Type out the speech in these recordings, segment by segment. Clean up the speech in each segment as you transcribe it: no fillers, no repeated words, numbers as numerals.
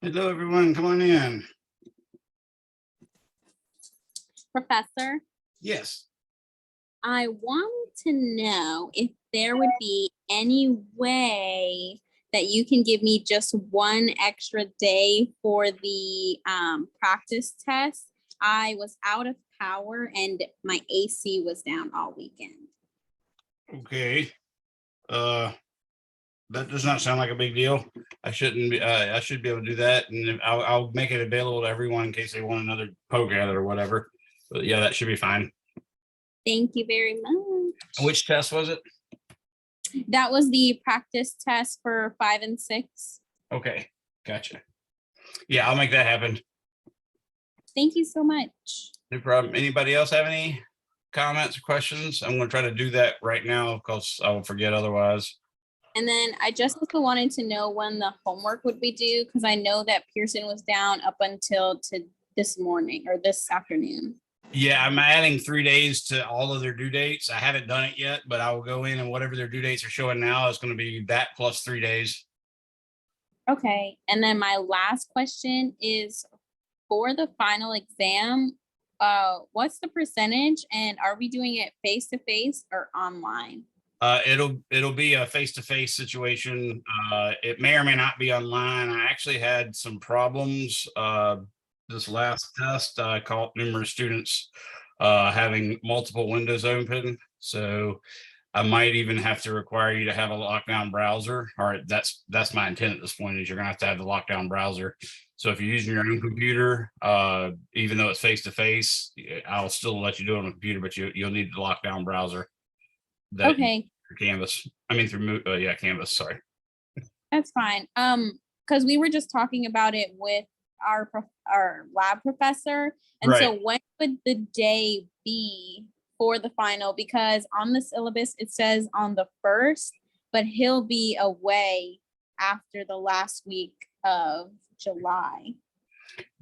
Hello, everyone. Come on in. Professor, Yes. I wanted to know if there would be any way that you can give me just one extra day for the practice test. I was out of power and my AC was down all weekend. Okay. That does not sound like a big deal. I shouldn't be. I should be able to do that, and I'll make it available to everyone in case they want another poke at it or whatever. But yeah, that should be fine. Thank you very much. Which test was it? That was the practice test for 5 and 6. Okay, gotcha. Yeah, I'll make that happen. Thank you so much. No problem. Anybody else have any comments or questions? I'm going to try to do that right now because I will forget otherwise. And then I just also wanted to know when the homework would be due, because I know that Pearson was down up until this morning or this afternoon. Yeah, I'm adding 3 days to all of their due dates. I haven't done it yet, but I will go in and whatever their due dates are showing now is going to be that plus 3 days. Okay. And then my last question is for the final exam, what's the percentage and are we doing it face-to-face or online? It'll be a face-to-face situation. It may or may not be online. I actually had some problems this last test. I caught numerous students having multiple windows open. So I might even have to require you to have a lockdown browser. All right, that's my intent at this point is you're gonna have to have the lockdown browser. So if you're using your own computer, even though it's face-to-face, I'll still let you do it on a computer, but you'll need the lockdown browser. Okay. Canvas. I mean through Canvas. Sorry. That's fine. Because we were just talking about it with our lab professor, and so when would the day be for the final? Because on the syllabus it says on the 1st, but he'll be away after the last week of July.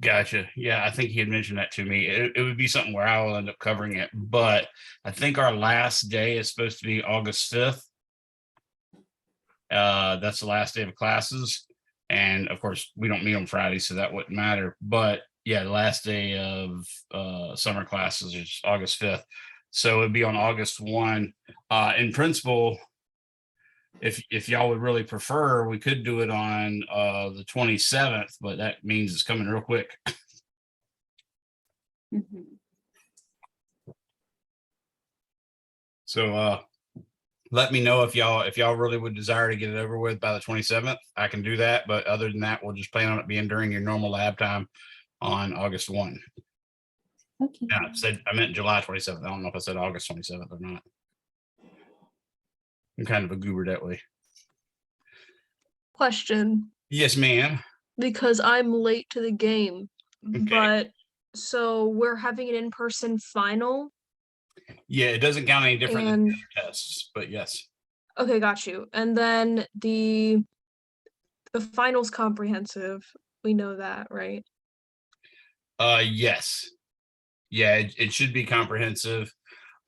Gotcha. Yeah, I think he had mentioned that to me. It would be something where I will end up covering it, but I think our last day is supposed to be August 5th. That's the last day of classes. And of course, we don't meet on Friday, so that wouldn't matter. But yeah, the last day of summer classes is August 5th. So it'd be on August 1. In principle, if y'all would really prefer, we could do it on the 27th, but that means it's coming real quick. Mm-hmm. So let me know if y'all really would desire to get it over with by the 27th. I can do that, but other than that, we'll just plan on it being during your normal lab time on August 1. Okay. Yeah, I meant July 27th. I don't know if I said August 27th or not. I'm kind of a goober that way. Question. Yes, ma'am. Because I'm late to the game, Okay. but so we're having an in-person final. Yeah, it doesn't count any different than the other tests, but yes. Okay, got you. And then the final's comprehensive. We know that, right? Yes. Yeah, it should be comprehensive.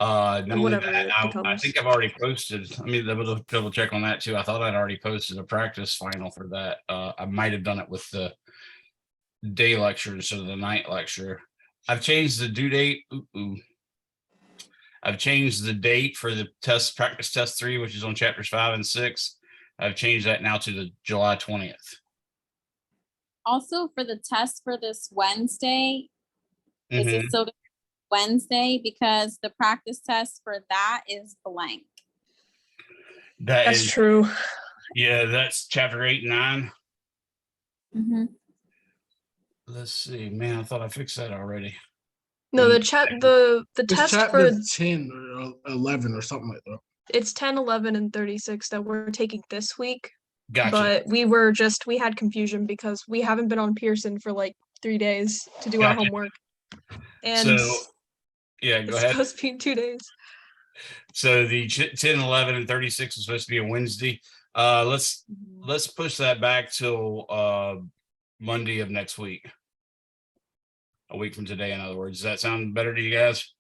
Not only that, I think I've already posted. Let me double check on that too. I thought I'd already posted a practice final for that. I might have done it with the day lecture instead of the night lecture. I've changed the due date. I've changed the date for the practice test 3, which is on chapters 5 and 6. I've changed that now to the July 20th. Also for the test for this Wednesday, is it still Wednesday? Because the practice test for that is blank. That's true. Yeah, that's chapter 8 and 9. Mm-hmm. Let's see, man, I thought I fixed that already. No, the test for 10 or 11 or something like that. It's 10, 11, and 36 that we're taking this week. Gotcha. But we had confusion because we haven't been on Pearson for like 3 days to do our homework. And so, yeah, go ahead. It's supposed to be in 2 days. So the 10, 11, and 36 is supposed to be a Wednesday. Let's push that back till Monday of next week. A week from today, in other words. Does that sound better to you guys?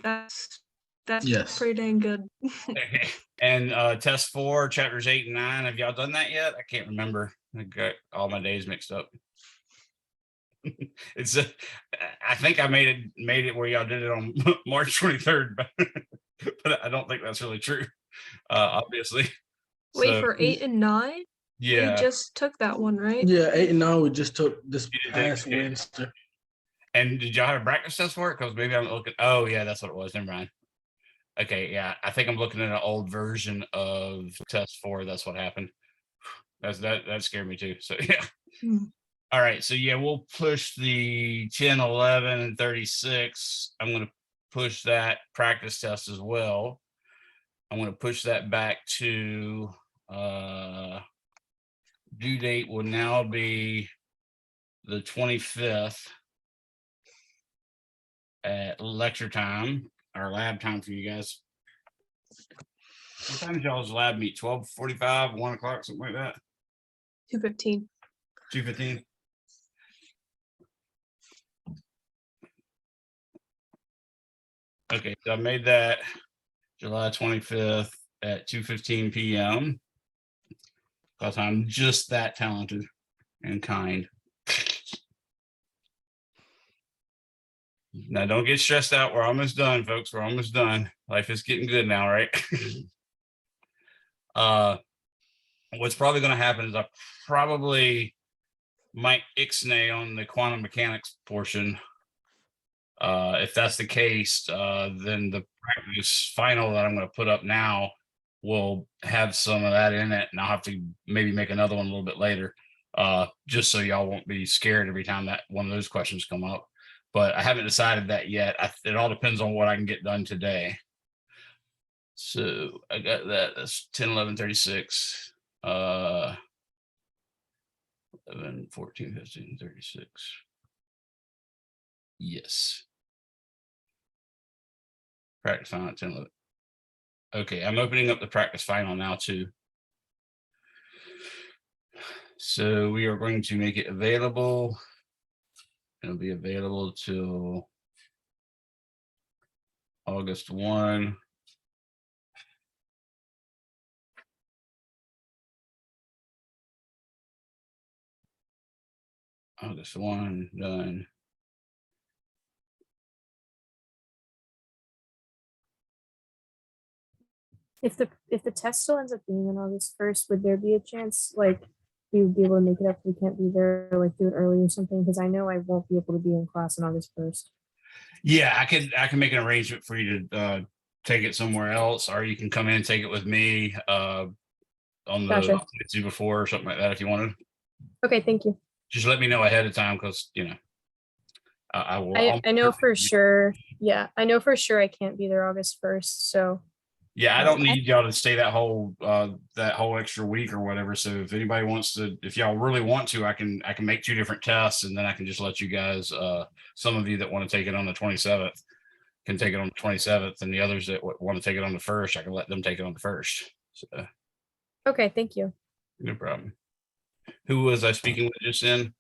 That's yes. Pretty dang good. Okay. And test 4, chapters 8 and 9. Have y'all done that yet? I can't remember. I got all my days mixed up. It's I think I made it where y'all did it on March 23rd, but I don't think that's really true. Obviously. Wait, So, for 8 and 9? yeah. We just took that one, right? Yeah, 8 and 9 we just took this You did past okay. Wednesday. And did y'all have a practice test for it? Because maybe I'm looking. Oh, yeah, that's what it was. Never mind. Okay, yeah, I think I'm looking at an old version of test 4. That's what happened. That scared me too. So yeah. Hmm. All right, so yeah, we'll push the 10, 11, and 36. I'm going to push that practice test as well. I'm going to push that back to due date will now be the 25th at lecture time, or lab time for you guys. What time does y'all's lab meet? 12:45, 1 o'clock, something like that? 2:15. 2:15. Okay, so I made that July 25th at 2:15 p.m. because I'm just that talented and kind. Now, don't get stressed out. We're almost done, folks. We're almost done. Life is getting good now, right? What's probably going to happen is I probably might ixnay on the quantum mechanics portion. If that's the case, then the practice final that I'm going to put up now will have some of that in it, and I'll have to maybe make another one a little bit later, just so y'all won't be scared every time that one of those questions come up. But I haven't decided that yet. It all depends on what I can get done today. So I got that. That's 10, 11, 36. 11, 14, 15, 36. Yes. Practice final at 10, 11. Okay, I'm opening up the practice final now too. So we are going to make it available. It'll be available till August 1. August 1, done. If the test still ends up being on August 1st, would there be a chance like we would be able to make it up if we can't be there, or like do it early or something? Because I know I won't be able to be in class on August 1st. Yeah, I can make an arrangement for you to take it somewhere else, or you can come in and take it with me on the Gotcha. do before or something like that if you wanted. Okay, thank you. Just let me know ahead of time, because I will. I know for sure. Yeah, I know for sure I can't be there August 1st. So yeah, I don't need y'all to stay that whole extra week or whatever. So if anybody wants to, if y'all really want to, I can make 2 different tests, and then I can just let you guys, some of you that want to take it on the 27th can take it on the 27th, and the others that want to take it on the 1st, I can let them take it on the 1st. So okay, thank you. no problem. Who was I speaking with just then?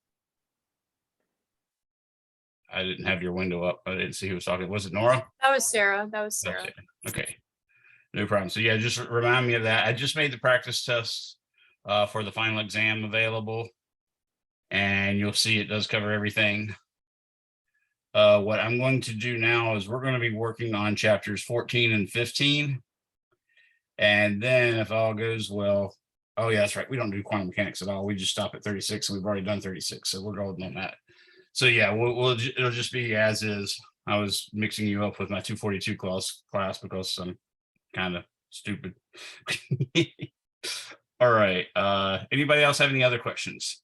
I didn't have your window up. I didn't see who was talking. Was it Nora? That was Sarah. That was Sarah. Okay. No problem. So yeah, just remind me of that. I just made the practice tests for the final exam available, and you'll see it does cover everything. What I'm going to do now is we're going to be working on chapters 14 and 15. And then if all goes well, oh yeah, that's right. We don't do quantum mechanics at all. We just stop at 36, and we've already done 36. So we're golden on that. So yeah, it'll just be as is. I was mixing you up with my 242 class because I'm kind of stupid. All right. Anybody else have any other questions?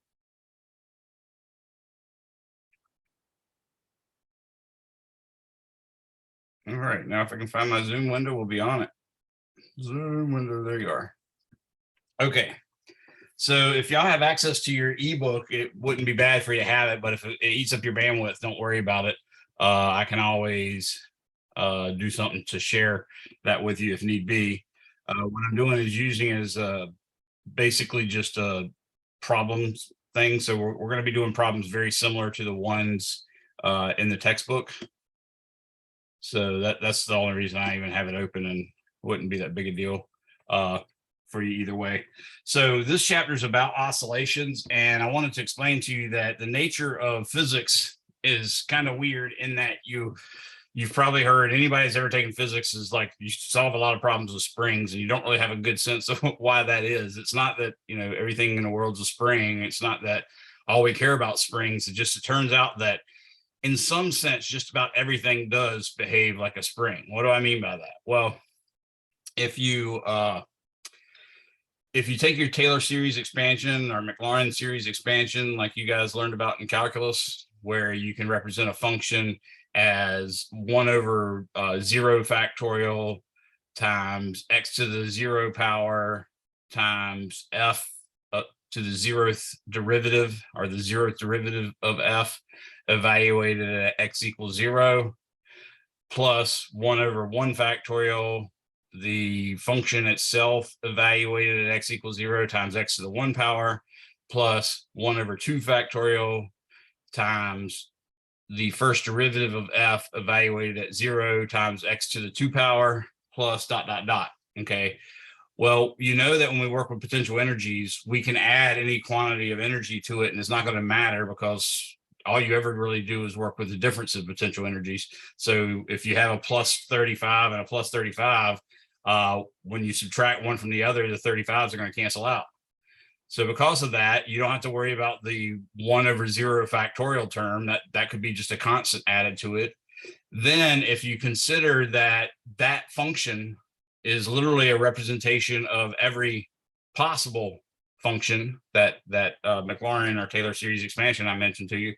All right. Now, if I can find my Zoom window, we'll be on it. Zoom window. There you are. Okay. So if y'all have access to your ebook, it wouldn't be bad for you to have it, but if it eats up your bandwidth, don't worry about it. I can always do something to share that with you if need be. What I'm doing is using as basically just a problems thing. So we're going to be doing problems very similar to the ones in the textbook. So that's the only reason I even have it open, and wouldn't be that big a deal. for you either way. So this chapter is about oscillations, and I wanted to explain to you that the nature of physics is kind of weird in that you've probably heard, anybody that's ever taken physics is like, you solve a lot of problems with springs and you don't really have a good sense of why that is. It's not that, everything in the world's a spring. It's not that all we care about springs. It turns out that in some sense, just about everything does behave like a spring. What do I mean by that? Well, if you take your Taylor series expansion or Mclaren series expansion, like you guys learned about in calculus, where you can represent a function as 1/0 factorial times x to the 0 power times f to the 0th derivative, or the 0th derivative of f evaluated at x equals 0, plus 1/1 factorial the function itself evaluated at x equals 0 times x to the 1 power, plus 1/2 factorial times the first derivative of f evaluated at 0 times x to the 2 power, plus ... Okay. Well, you know that when we work with potential energies, we can add any quantity of energy to it, and it's not going to matter because all you ever really do is work with the difference of potential energies. So if you have a plus 35 and a plus 35, when you subtract one from the other, the 35s are going to cancel out. So because of that, you don't have to worry about the 1/0 factorial term. That could be just a constant added to it. Then if you consider that that function is literally a representation of every possible function that Mclaren or Taylor series expansion I mentioned to you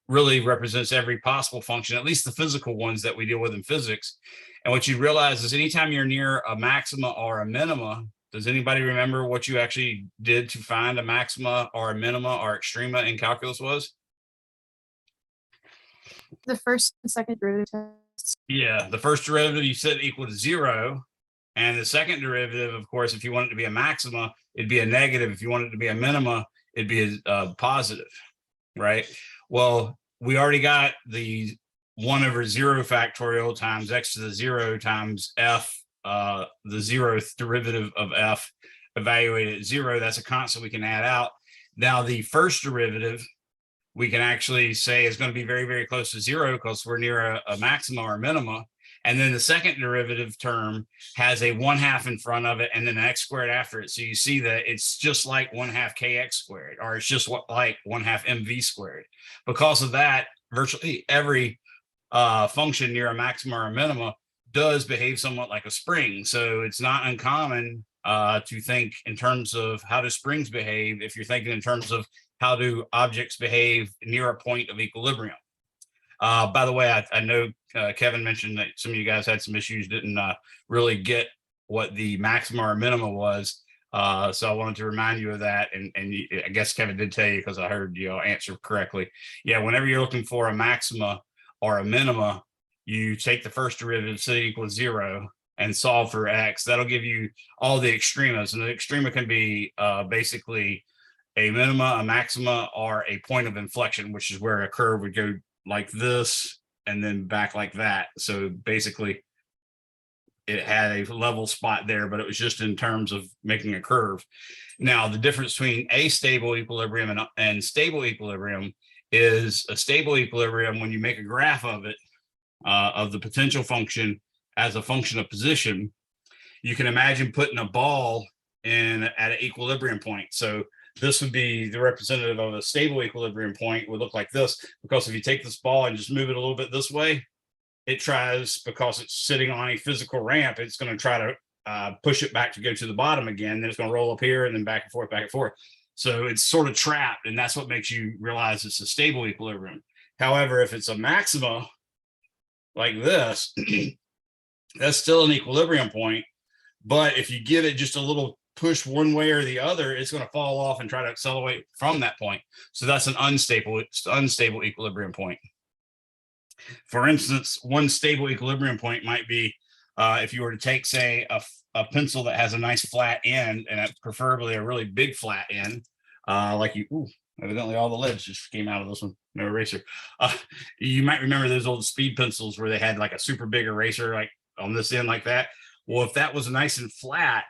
really represents every possible function, at least the physical ones that we deal with in physics. And what you realize is anytime you're near a maxima or a minima, does anybody remember what you actually did to find a maxima or a minima or extrema in calculus was? The first and second derivative. Yeah, the first derivative you said equal to 0. And the second derivative, of course, if you want it to be a maxima, it'd be a negative. If you want it to be a minima, it'd be a positive, right? Well, we already got the 1/0 factorial times x to the 0 times f, the 0th derivative of f evaluated at 0. That's a constant we can add out. Now, the first derivative, we can actually say is going to be very, very close to 0 because we're near a maxima or a minima. And then the second derivative term has a 1/2 in front of it and then an x squared after it. So you see that it's just like 1/2 kx squared, or it's just like 1/2 mv squared. Because of that, virtually every function near a maxima or a minima does behave somewhat like a spring. So it's not uncommon to think in terms of how do springs behave if you're thinking in terms of how do objects behave near a point of equilibrium. By the way, I know Kevin mentioned that some of you guys had some issues, didn't really get what the maxima or minima was. So I wanted to remind you of that. And I guess Kevin did tell you because I heard you answer correctly. Yeah, whenever you're looking for a maxima or a minima, you take the first derivative, set it equals 0, and solve for x. That'll give you all the extremas. And the extrema can be basically a minima, a maxima, or a point of inflection, which is where a curve would go like this and then back like that. So basically it had a level spot there, but it was just in terms of making a curve. Now, the difference between astable equilibrium and stable equilibrium is a stable equilibrium when you make a graph of it, of the potential function as a function of position, you can imagine putting a ball in at an equilibrium point. So this would be the representative of a stable equilibrium point, would look like this, because if you take this ball and just move it a little bit this way, it tries, because it's sitting on a physical ramp, it's going to try to push it back to go to the bottom again. Then it's going to roll up here and then back and forth, back and forth. So it's sort of trapped, and that's what makes you realize it's a stable equilibrium. However, if it's a maxima like this, that's still an equilibrium point. But if you give it just a little push one way or the other, it's going to fall off and try to accelerate from that point. So that's an unstable equilibrium point. For instance, one stable equilibrium point might be if you were to take, say, a pencil that has a nice flat end, and preferably a really big flat end, like evidently all the leads just came out of this one, no eraser. You might remember those old speed pencils where they had like a super big eraser like on this end like that. Well, if that was nice and flat,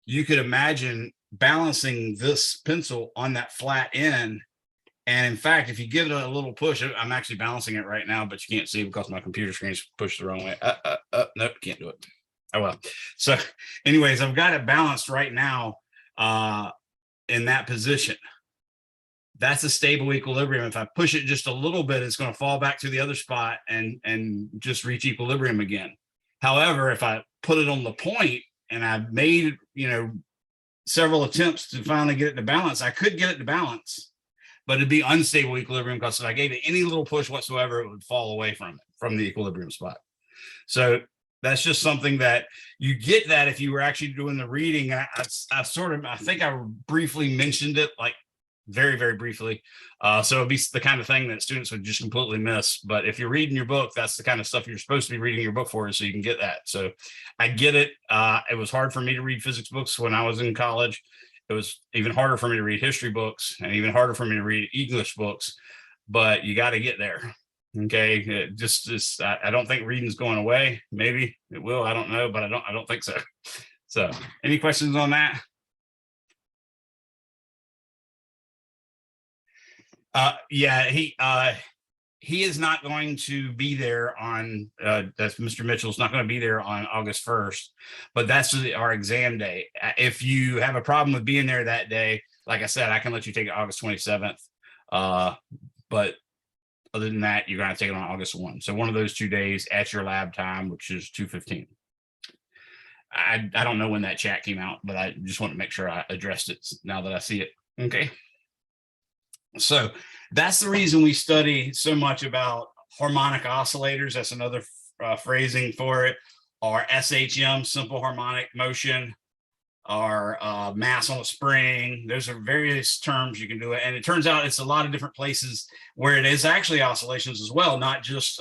you could imagine balancing this pencil on that flat end. And in fact, if you give it a little push, I'm actually balancing it right now, but you can't see because my computer screen's pushed the wrong way. Nope, can't do it. Oh, well. So anyways, I've got it balanced right now in that position. That's a stable equilibrium. If I push it just a little bit, it's going to fall back to the other spot and just reach equilibrium again. However, if I put it on the point and I made, several attempts to finally get it to balance, I could get it to balance, but it'd be unstable equilibrium because if I gave it any little push whatsoever, it would fall away from the equilibrium spot. So that's just something that you get that if you were actually doing the reading. And I think I briefly mentioned it, like very, very briefly. So it'd be the kind of thing that students would just completely miss. But if you're reading your book, that's the kind of stuff you're supposed to be reading your book for, so you can get that. So I get it. It was hard for me to read physics books when I was in college. It was even harder for me to read history books and even harder for me to read English books, but you got to get there. Okay. I don't think reading's going away. Maybe it will. I don't know, but I don't think so. So any questions on that? Yeah, he is not going to be there on that's Mr. Mitchell's not going to be there on August 1st, but that's our exam day. If you have a problem with being there that day, like I said, I can let you take it August 27th. But other than that, you're going to take it on August 1. So one of those 2 days at your lab time, which is 2:15. I don't know when that chat came out, but I just want to make sure I addressed it now that I see it. Okay. So that's the reason we study so much about harmonic oscillators. That's another phrasing for it, or SHM, simple harmonic motion, or mass on a spring. Those are various terms you can do it. And it turns out it's a lot of different places where it is actually oscillations as well, not just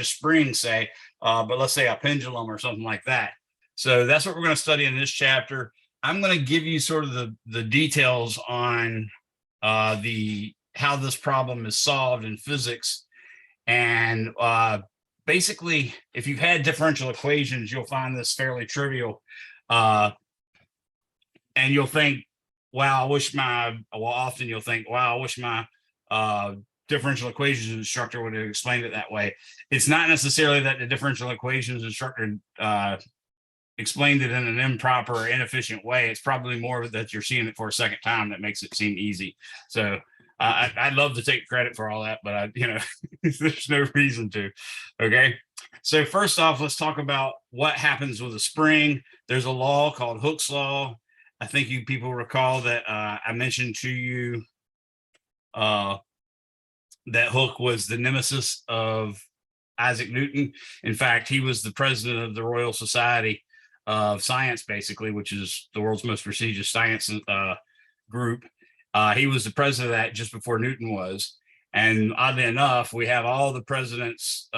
springs, say, but let's say a pendulum or something like that. So that's what we're going to study in this chapter. I'm going to give you sort of the details on how this problem is solved in physics. And basically, if you've had differential equations, you'll find this fairly trivial. And you'll think, wow, often you'll think, wow, I wish my differential equations instructor would have explained it that way. It's not necessarily that the differential equations instructor explained it in an improper or inefficient way. It's probably more that you're seeing it for a second time that makes it seem easy. So I'd love to take credit for all that, but there's no reason to. Okay. So first off, let's talk about what happens with a spring. There's a law called Hooke's law. I think you people recall that I mentioned to you that Hooke was the nemesis of Isaac Newton. In fact, he was the president of the Royal Society of Science, basically, which is the world's most prestigious science group. He was the president of that just before Newton was. And oddly enough, we have all the president's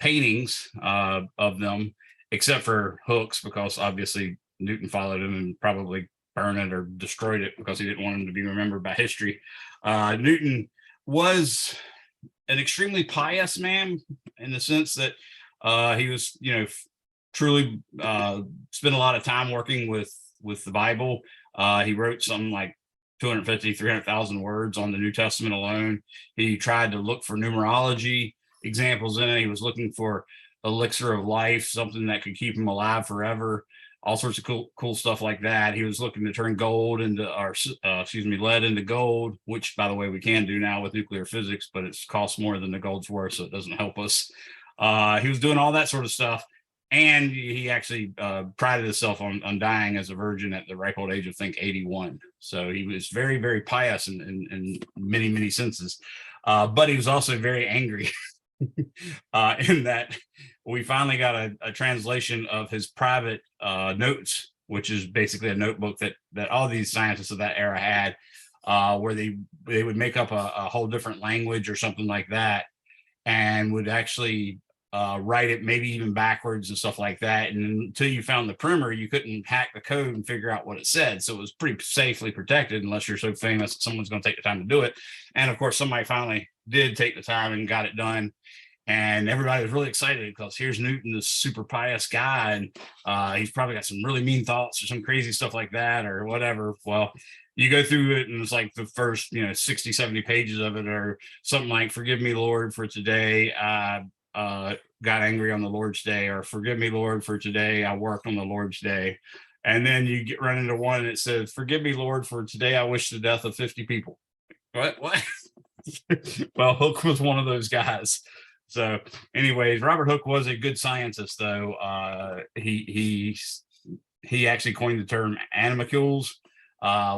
paintings of them, except for Hooke's, because obviously Newton followed him and probably burned it or destroyed it because he didn't want him to be remembered by history. Newton was an extremely pious man in the sense that he was, truly spent a lot of time working with the Bible. He wrote something like 250, 300,000 words on the New Testament alone. He tried to look for numerology examples in it. He was looking for elixir of life, something that could keep him alive forever, all sorts of cool stuff like that. He was looking to turn lead into gold, which, by the way, we can do now with nuclear physics, but it's costs more than the gold's worth, so it doesn't help us. He was doing all that sort of stuff. And he actually prided himself on dying as a virgin at the ripe old age of, I think, 81. So he was very, very pious in many, many senses. But he was also very angry in that we finally got a translation of his private notes, which is basically a notebook that all these scientists of that era had, where they would make up a whole different language or something like that, and would actually write it maybe even backwards and stuff like that. And until you found the primer, you couldn't hack the code and figure out what it said. So it was pretty safely protected unless you're so famous that someone's going to take the time to do it. And of course, somebody finally did take the time and got it done. And everybody was really excited because here's Newton, this super pious guy, and he's probably got some really mean thoughts or some crazy stuff like that or whatever. Well, you go through it and it's like the first, 60, 70 pages of it or something like, forgive me, Lord, for today I got angry on the Lord's day, or forgive me, Lord, for today I worked on the Lord's day. And then you run into one and it says, forgive me, Lord, for today I wish the death of 50 people. What? Well, Hooke was one of those guys. So anyways, Robert Hooke was a good scientist, though. He actually coined the term animalcules,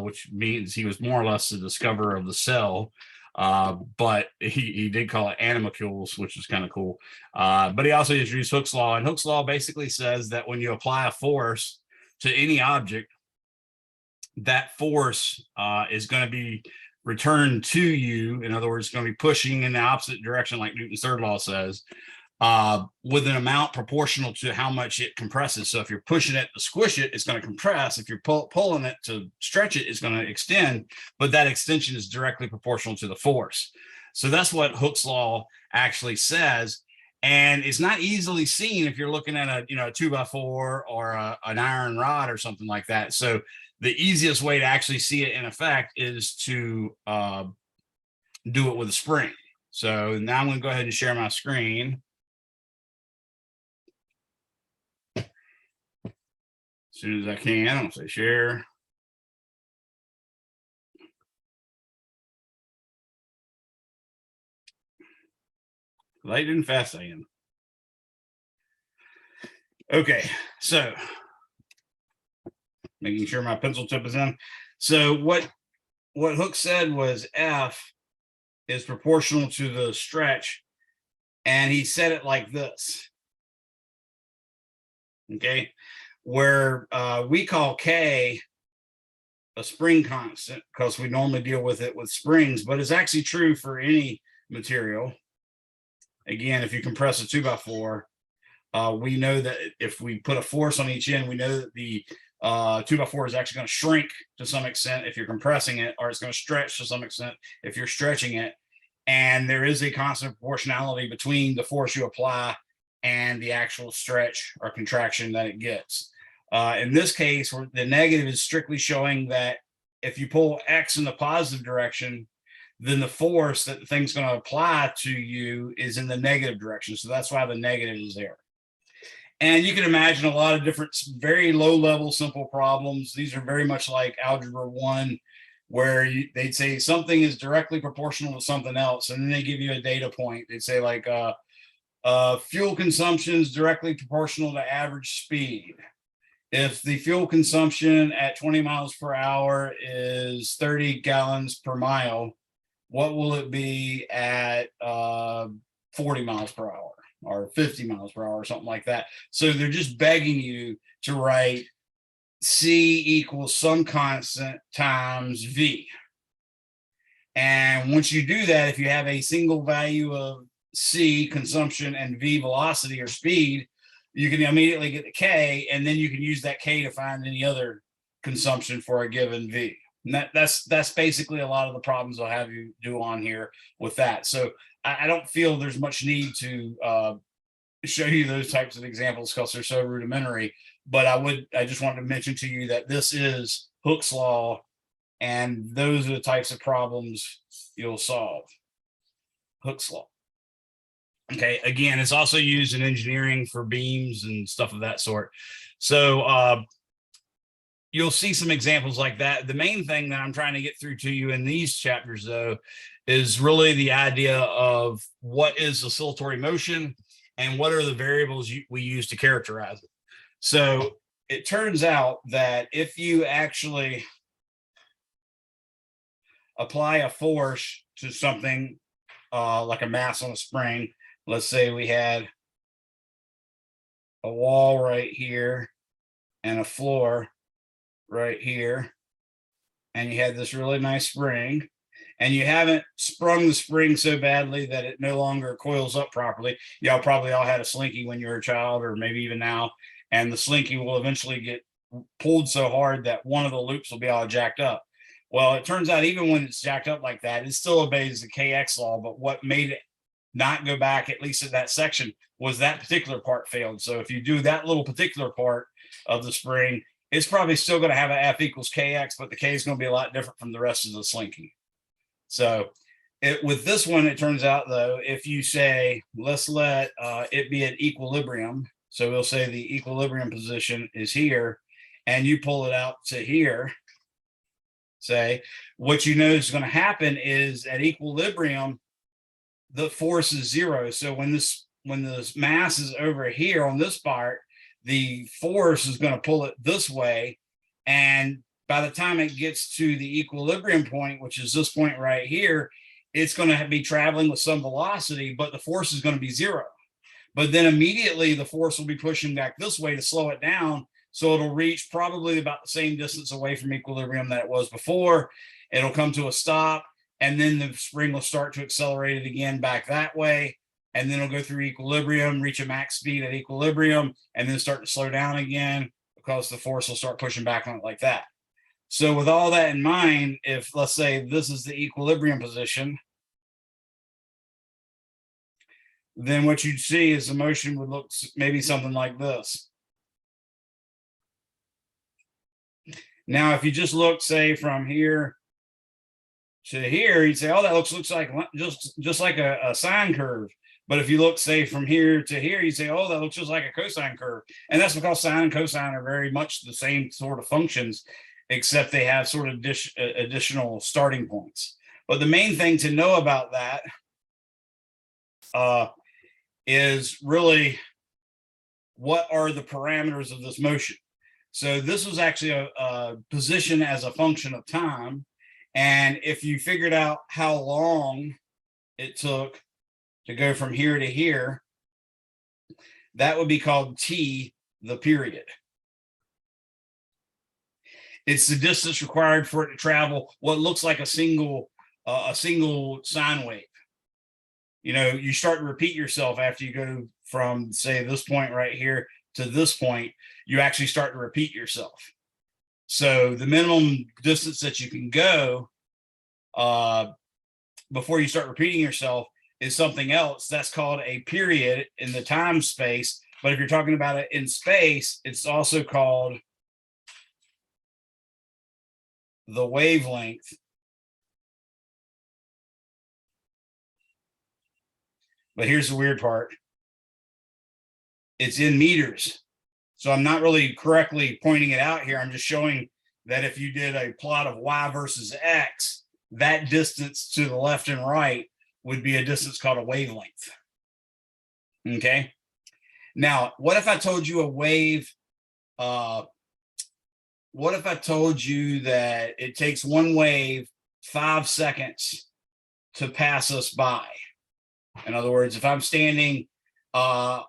which means he was more or less the discoverer of the cell. But he did call it animalcules, which is kind of cool. But he also introduced Hooke's law, and Hooke's law basically says that when you apply a force to any object, that force is going to be returned to you. In other words, it's going to be pushing in the opposite direction, like Newton's third law says, with an amount proportional to how much it compresses. So if you're pushing it to squish it, it's going to compress. If you're pulling it to stretch it, it's going to extend, but that extension is directly proportional to the force. So that's what Hooke's law actually says. And it's not easily seen if you're looking at a 2x4 or an iron rod or something like that. So the easiest way to actually see it in effect is to do it with a spring. So now I'm going to go ahead and share my screen. As soon as I can, I'm going to say share. Light and fast I am. Okay, so making sure my pencil tip is in. So what Hooke said was F is proportional to the stretch, and he said it like this. Okay, where we call K a spring constant because we normally deal with it with springs, but it's actually true for any material. Again, if you compress a 2x4, we know that if we put a force on each end, we know that the 2x4 is actually going to shrink to some extent if you're compressing it, or it's going to stretch to some extent if you're stretching it. And there is a constant proportionality between the force you apply and the actual stretch or contraction that it gets. In this case, the negative is strictly showing that if you pull X in the positive direction, then the force that the thing's going to apply to you is in the negative direction. So that's why the negative is there. And you can imagine a lot of different, very low level, simple problems. These are very much like Algebra 1, where they'd say something is directly proportional to something else. And then they give you a data point. They'd say like fuel consumption is directly proportional to average speed. If the fuel consumption at 20 miles per hour is 30 gallons per mile, what will it be at 40 miles per hour or 50 miles per hour or something like that? So they're just begging you to write C equals some constant times V. And once you do that, if you have a single value of C consumption and V velocity or speed, you can immediately get the K, and then you can use that K to find any other consumption for a given V. And that's basically a lot of the problems I'll have you do on here with that. So I don't feel there's much need to show you those types of examples because they're so rudimentary. But I just wanted to mention to you that this is Hooke's law, and those are the types of problems you'll solve. Hooke's law. Okay, again, it's also used in engineering for beams and stuff of that sort. So you'll see some examples like that. The main thing that I'm trying to get through to you in these chapters, though, is really the idea of what is oscillatory motion and what are the variables we use to characterize it. So it turns out that if you actually apply a force to something like a mass on a spring, let's say we had a wall right here and a floor right here, and you had this really nice spring, and you haven't sprung the spring so badly that it no longer coils up properly. Y'all probably all had a slinky when you were a child, or maybe even now, and the slinky will eventually get pulled so hard that one of the loops will be all jacked up. Well, it turns out even when it's jacked up like that, it still obeys the KX law, but what made it not go back, at least in that section, was that particular part failed. So if you do that little particular part of the spring, it's probably still going to have an F equals KX, but the K is going to be a lot different from the rest of the slinking. So with this one, it turns out, though, if you say, let's let it be at equilibrium. So we'll say the equilibrium position is here, and you pull it out to here. Say, what you know is going to happen is at equilibrium, the force is zero. So when this mass is over here on this part, the force is going to pull it this way. And by the time it gets to the equilibrium point, which is this point right here, it's going to be traveling with some velocity, but the force is going to be zero. But then immediately the force will be pushing back this way to slow it down. So it'll reach probably about the same distance away from equilibrium that it was before. It'll come to a stop, and then the spring will start to accelerate it again back that way. And then it'll go through equilibrium, reach a max speed at equilibrium, and then start to slow down again because the force will start pushing back on it like that. So with all that in mind, if let's say this is the equilibrium position, then what you'd see is the motion would look maybe something like this. Now, if you just look, say, from here to here, you'd say, oh, that looks like just like a sine curve. But if you look, say, from here to here, you say, oh, that looks just like a cosine curve. And that's because sine and cosine are very much the same sort of functions, except they have sort of additional starting points. But the main thing to know about that is really what are the parameters of this motion. So this was actually a position as a function of time. And if you figured out how long it took to go from here to here, that would be called t, the period. It's the distance required for it to travel what looks like a single sine wave. You know, you start to repeat yourself after you go from, say, this point right here to this point. You actually start to repeat yourself. So the minimum distance that you can go before you start repeating yourself is something else. That's called a period in the time space. But if you're talking about it in space, it's also called the wavelength. But here's the weird part. It's in meters. So I'm not really correctly pointing it out here. I'm just showing that if you did a plot of y versus x, that distance to the left and right would be a distance called a wavelength. Okay. Now, what if I told you a wave? What if I told you that it takes one wave 5 seconds to pass us by? In other words, if I'm standing at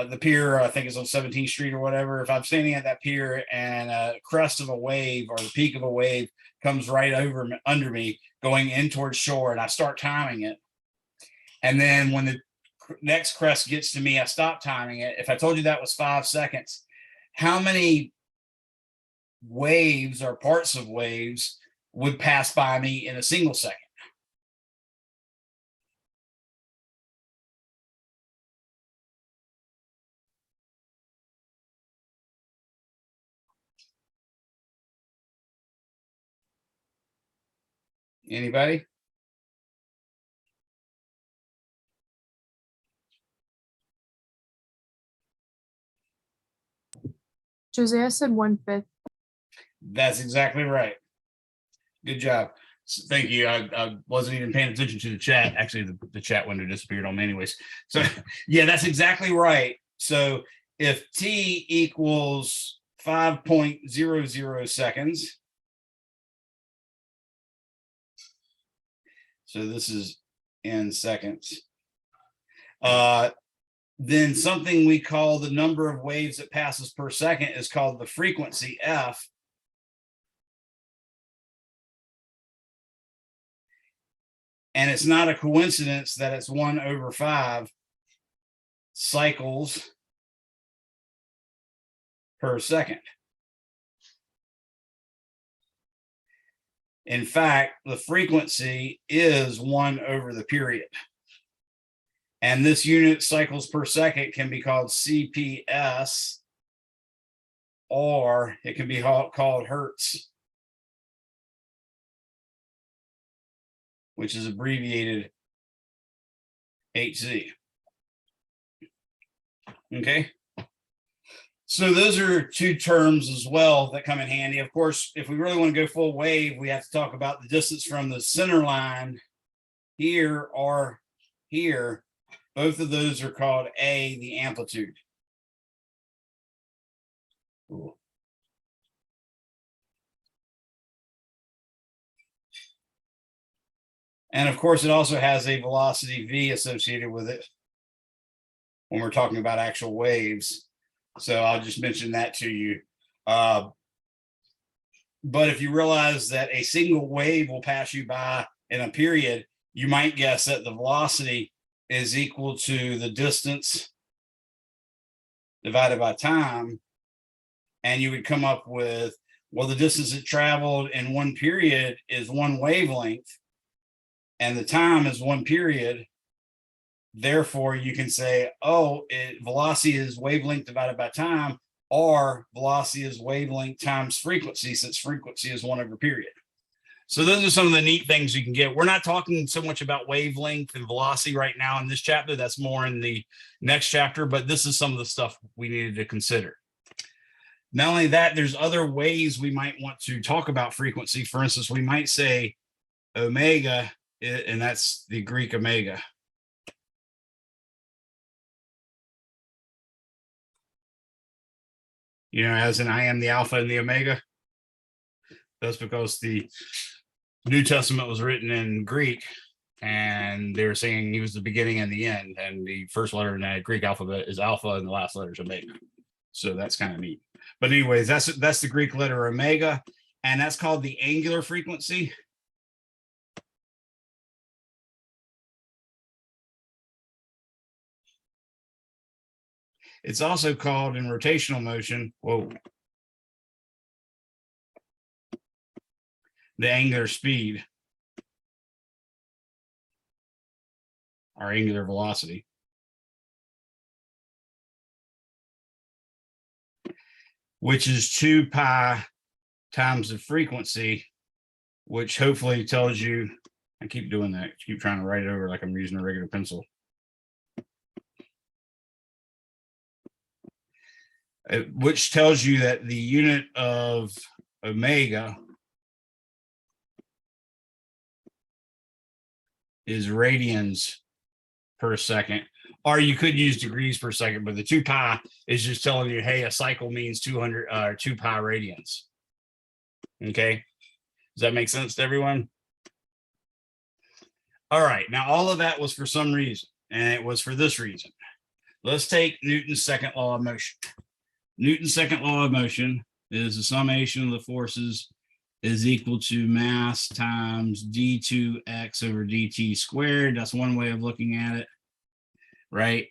the pier, I think it's on 17th Street or whatever, if I'm standing at that pier and a crest of a wave or the peak of a wave comes right under me going in towards shore, and I start timing it, and then when the next crest gets to me, I stop timing it. If I told you that was 5 seconds, how many waves or parts of waves would pass by me in a single second? Anybody? Jose said 1/5. That's exactly right. Good job. Thank you. I wasn't even paying attention to the chat. Actually, the chat window disappeared on me anyways. So yeah, that's exactly right. So if t equals 5.00 seconds, so this is in seconds, then something we call the number of waves that passes per second is called the frequency, F. And it's not a coincidence that it's 1/5 cycles per second. In fact, the frequency is 1 over the period. And this unit cycles per second can be called CPS, or it can be called Hertz, which is abbreviated HZ. Okay. So those are two terms as well that come in handy. Of course, if we really want to go full wave, we have to talk about the distance from the center line here or here. Both of those are called A, the amplitude. Cool. And of course, it also has a velocity V associated with it when we're talking about actual waves. So I'll just mention that to you. But if you realize that a single wave will pass you by in a period, you might guess that the velocity is equal to the distance divided by time. And you would come up with, well, the distance it traveled in one period is one wavelength, and the time is one period. Therefore, you can say, oh, velocity is wavelength divided by time, or velocity is wavelength times frequency, since frequency is 1/period. So those are some of the neat things you can get. We're not talking so much about wavelength and velocity right now in this chapter. That's more in the next chapter, but this is some of the stuff we needed to consider. Not only that, there's other ways we might want to talk about frequency. For instance, we might say omega, and that's the Greek omega. You know, as in I am the alpha and the omega. That's because the New Testament was written in Greek, and they were saying he was the beginning and the end. And the first letter in that Greek alphabet is alpha, and the last letter is omega. So that's kind of neat. But anyways, that's the Greek letter omega, and that's called the angular frequency. It's also called in rotational motion, the angular speed, or angular velocity. Which is 2 pi times the frequency, which hopefully tells you, I keep doing that, keep trying to write it over like I'm using a regular pencil. Which tells you that the unit of omega is radians per second, or you could use degrees per second, but the 2 pi is just telling you, hey, a cycle means 2 pi radians. Okay, does that make sense to everyone? All right, now all of that was for some reason, and it was for this reason. Let's take Newton's second law of motion. Newton's second law of motion is the summation of the forces is equal to mass times d2x over dt squared. That's one way of looking at it, right?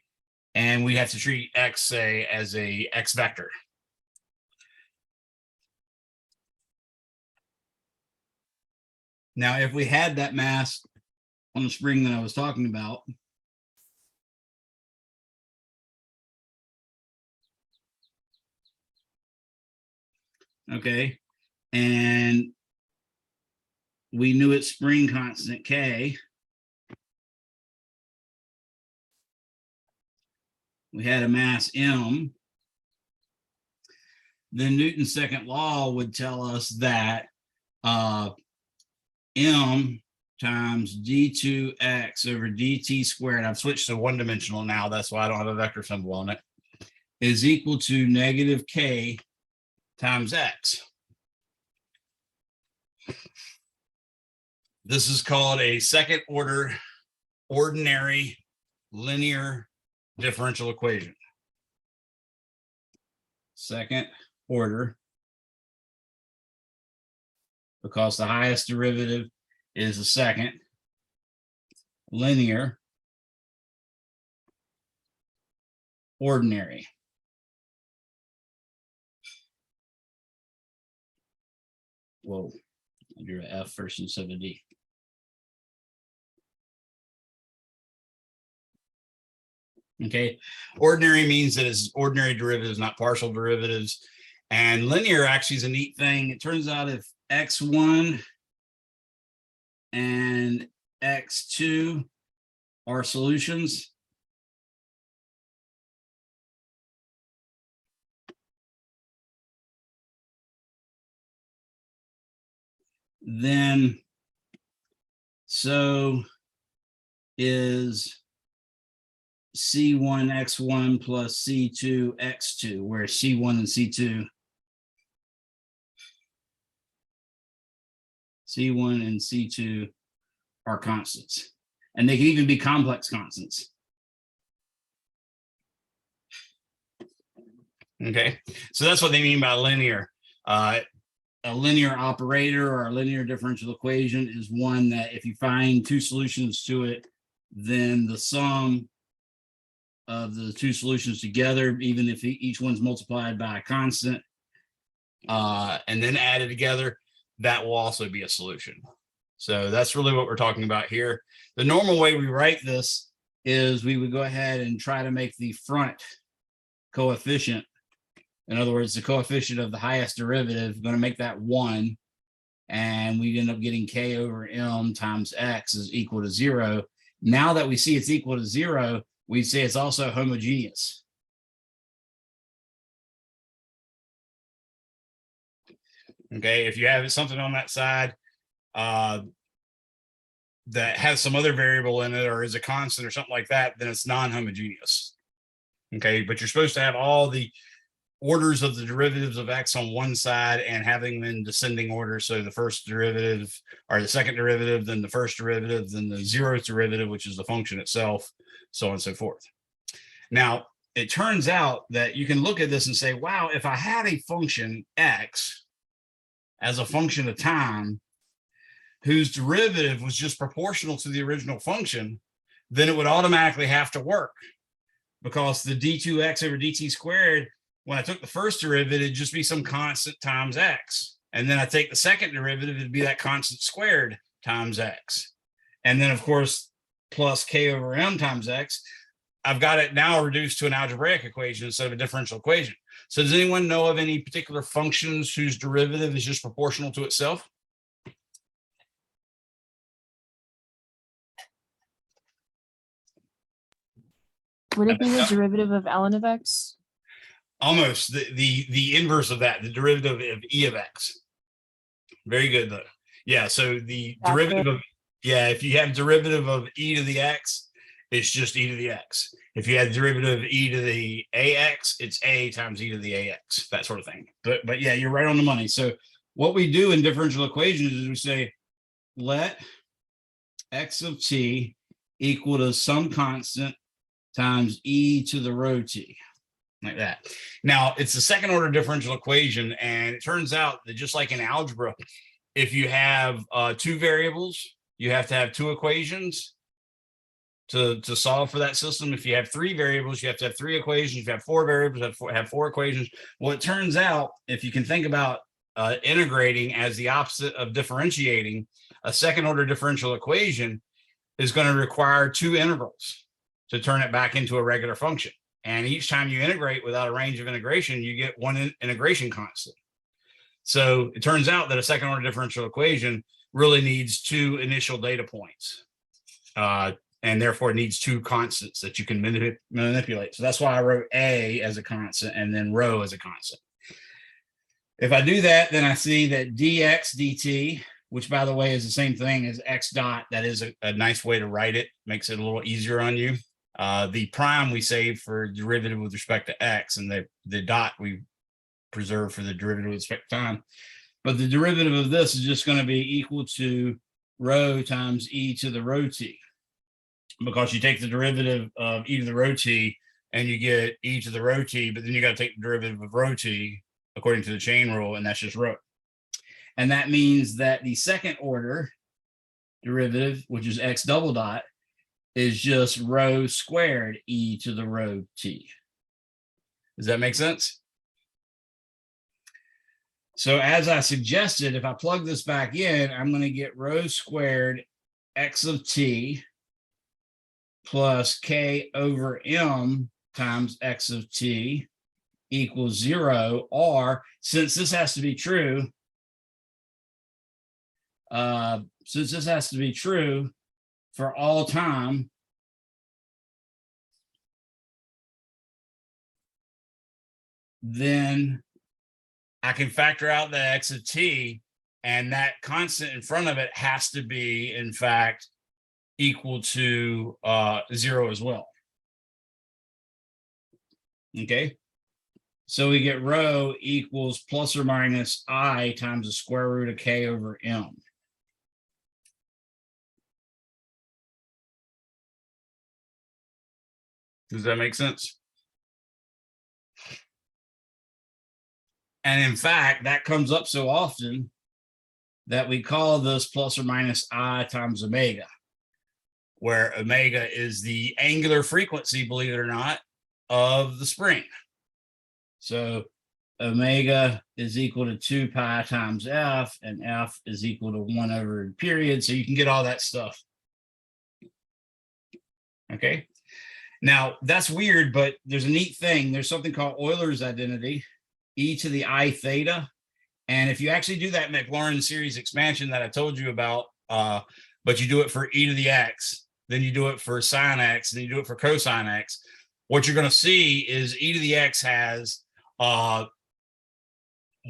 And we have to treat x, say, as a x vector. Now, if we had that mass on the spring that I was talking about, okay, and we knew its spring constant K, we had a mass M, then Newton's second law would tell us that M times d2x over dt squared, I've switched to one-dimensional now, that's why I don't have a vector symbol on it, is equal to negative K times X. This is called a second order ordinary linear differential equation. Second order, because the highest derivative is the second, linear, ordinary. Whoa, I drew an F first instead of a D. Okay, ordinary means that it's ordinary derivatives, not partial derivatives. And linear actually is a neat thing. It turns out if x1 and x2 are solutions, then so is C1 x1 plus C2 x2, where C1 and C1 and C2 are constants. And they can even be complex constants. Okay, so that's what they mean by linear. A linear operator or a linear differential equation is one that if you find two solutions to it, then the sum of the two solutions together, even if each one's multiplied by a constant and then added together, that will also be a solution. So that's really what we're talking about here. The normal way we write this is we would go ahead and try to make the front coefficient. In other words, the coefficient of the highest derivative, going to make that 1. And we end up getting k over m times x is equal to 0. Now that we see it's equal to 0, we say it's also homogeneous. Okay, if you have something on that side that has some other variable in it or is a constant or something like that, then it's non-homogeneous. Okay, but you're supposed to have all the orders of the derivatives of x on one side and having them in descending order. So the first derivative or the second derivative, then the first derivative, then the 0th derivative, which is the function itself, so on and so forth. Now, it turns out that you can look at this and say, wow, if I had a function x as a function of time, whose derivative was just proportional to the original function, then it would automatically have to work, because the d2x over dt squared, when I took the first derivative, it'd just be some constant times x. And then I take the second derivative, it'd be that constant squared times x. And then, of course, plus k over m times x. I've got it now reduced to an algebraic equation instead of a differential equation. So does anyone know of any particular functions whose derivative is just proportional to itself? Would it be the derivative of ln of x? Almost the inverse of that, the derivative of e of x. Very good though. Yeah, so the derivative of, yeah, if you have derivative of e to the x, it's just e to the x. If you have derivative of e to the ax, it's a times e to the ax, that sort of thing. But yeah, you're right on the money. So what we do in differential equations is we say, let x of t equal to some constant times e to the rho t. Like that. Now, it's the second order differential equation, and it turns out that just like in algebra, if you have two variables, you have to have two equations to solve for that system. If you have three variables, you have to have three equations. If you have four variables, you have four equations. Well, it turns out, if you can think about integrating as the opposite of differentiating, a second order differential equation is going to require two integrals to turn it back into a regular function. And each time you integrate without a range of integration, you get one integration constant. So it turns out that a second order differential equation really needs two initial data points. And therefore it needs two constants that you can manipulate. So that's why I wrote a as a constant and then rho as a constant. If I do that, then I see that dx dt, which by the way is the same thing as x dot. That is a nice way to write it, makes it a little easier on you. The prime we save for derivative with respect to x, and the dot we preserve for the derivative with respect to time. But the derivative of this is just going to be equal to rho times e to the rho t, because you take the derivative of e to the rho t and you get e to the rho t, but then you got to take the derivative of rho t according to the chain rule, and that's just rho. And that means that the second order derivative, which is x double dot, is just rho squared e to the rho t. Does that make sense? So as I suggested, if I plug this back in, I'm going to get rho squared x of t plus k over m times x of t equals 0, or since this has to be true, for all time, then I can factor out the x of t, and that constant in front of it has to be, in fact, equal to 0 as well. Okay, so we get rho equals plus or minus I times the square root of k over m. Does that make sense? And in fact, that comes up so often that we call this plus or minus I times omega, where omega is the angular frequency, believe it or not, of the spring. So omega is equal to 2 pi times f, and f is equal to 1 over period. So you can get all that stuff. Okay. Now that's weird, but there's a neat thing. There's something called Euler's identity, e to the I theta. And if you actually do that Mclaren series expansion that I told you about, but you do it for e to the x, then you do it for sine x, then you do it for cosine x, what you're going to see is e to the x has 1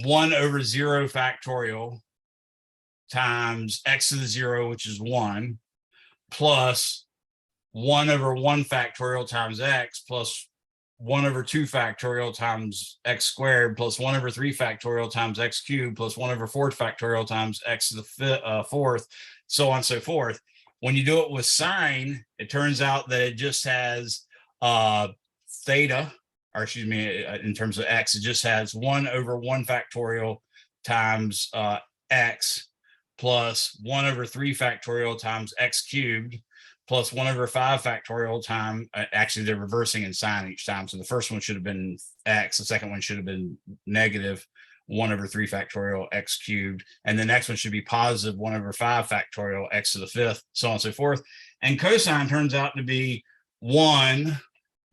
over 0 factorial times x to the 0, which is 1, plus 1 over 1 factorial times x, plus 1 over 2 factorial times x squared, plus 1 over 3 factorial times x cubed, plus 1 over 4 factorial times x to the fourth, so on and so forth. When you do it with sine, it turns out that it just has theta, or excuse me, in terms of x, it just has 1 over 1 factorial times x, plus 1 over 3 factorial times x cubed, plus 1 over 5 factorial time. Actually, they're reversing in sign each time. So the first one should have been x. The second one should have been negative 1 over 3 factorial x cubed. And the next one should be positive 1 over 5 factorial x to the fifth, so on and so forth. And cosine turns out to be 1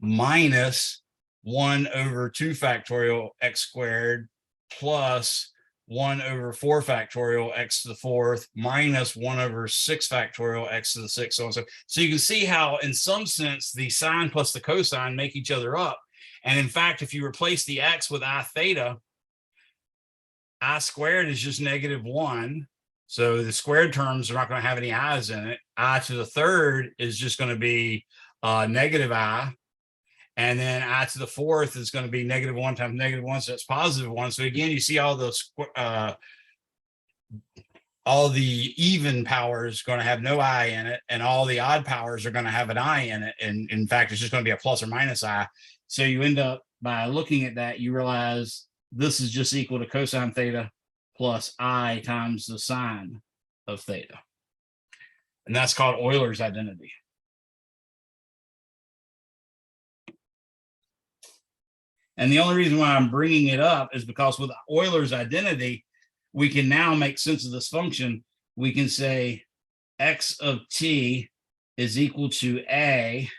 minus 1 over 2 factorial x squared plus 1 over 4 factorial x to the fourth minus 1 over 6 factorial x to the sixth, so on. So you can see how, in some sense, the sine plus the cosine make each other up. And in fact, if you replace the x with I theta, I squared is just -1. So the squared terms are not going to have any i's in it. I to the third is just going to be negative I. And then I to the fourth is going to be -1 times -1, so it's +1. So again, you see all the even powers going to have no I in it, and all the odd powers are going to have an I in it. And in fact, it's just going to be a plus or minus I. So you end up, by looking at that, you realize this is just equal to cosine theta plus I times the sine of theta. And that's called Euler's identity. And the only reason why I'm bringing it up is because with Euler's identity, we can now make sense of this function. We can say x of t is equal to a.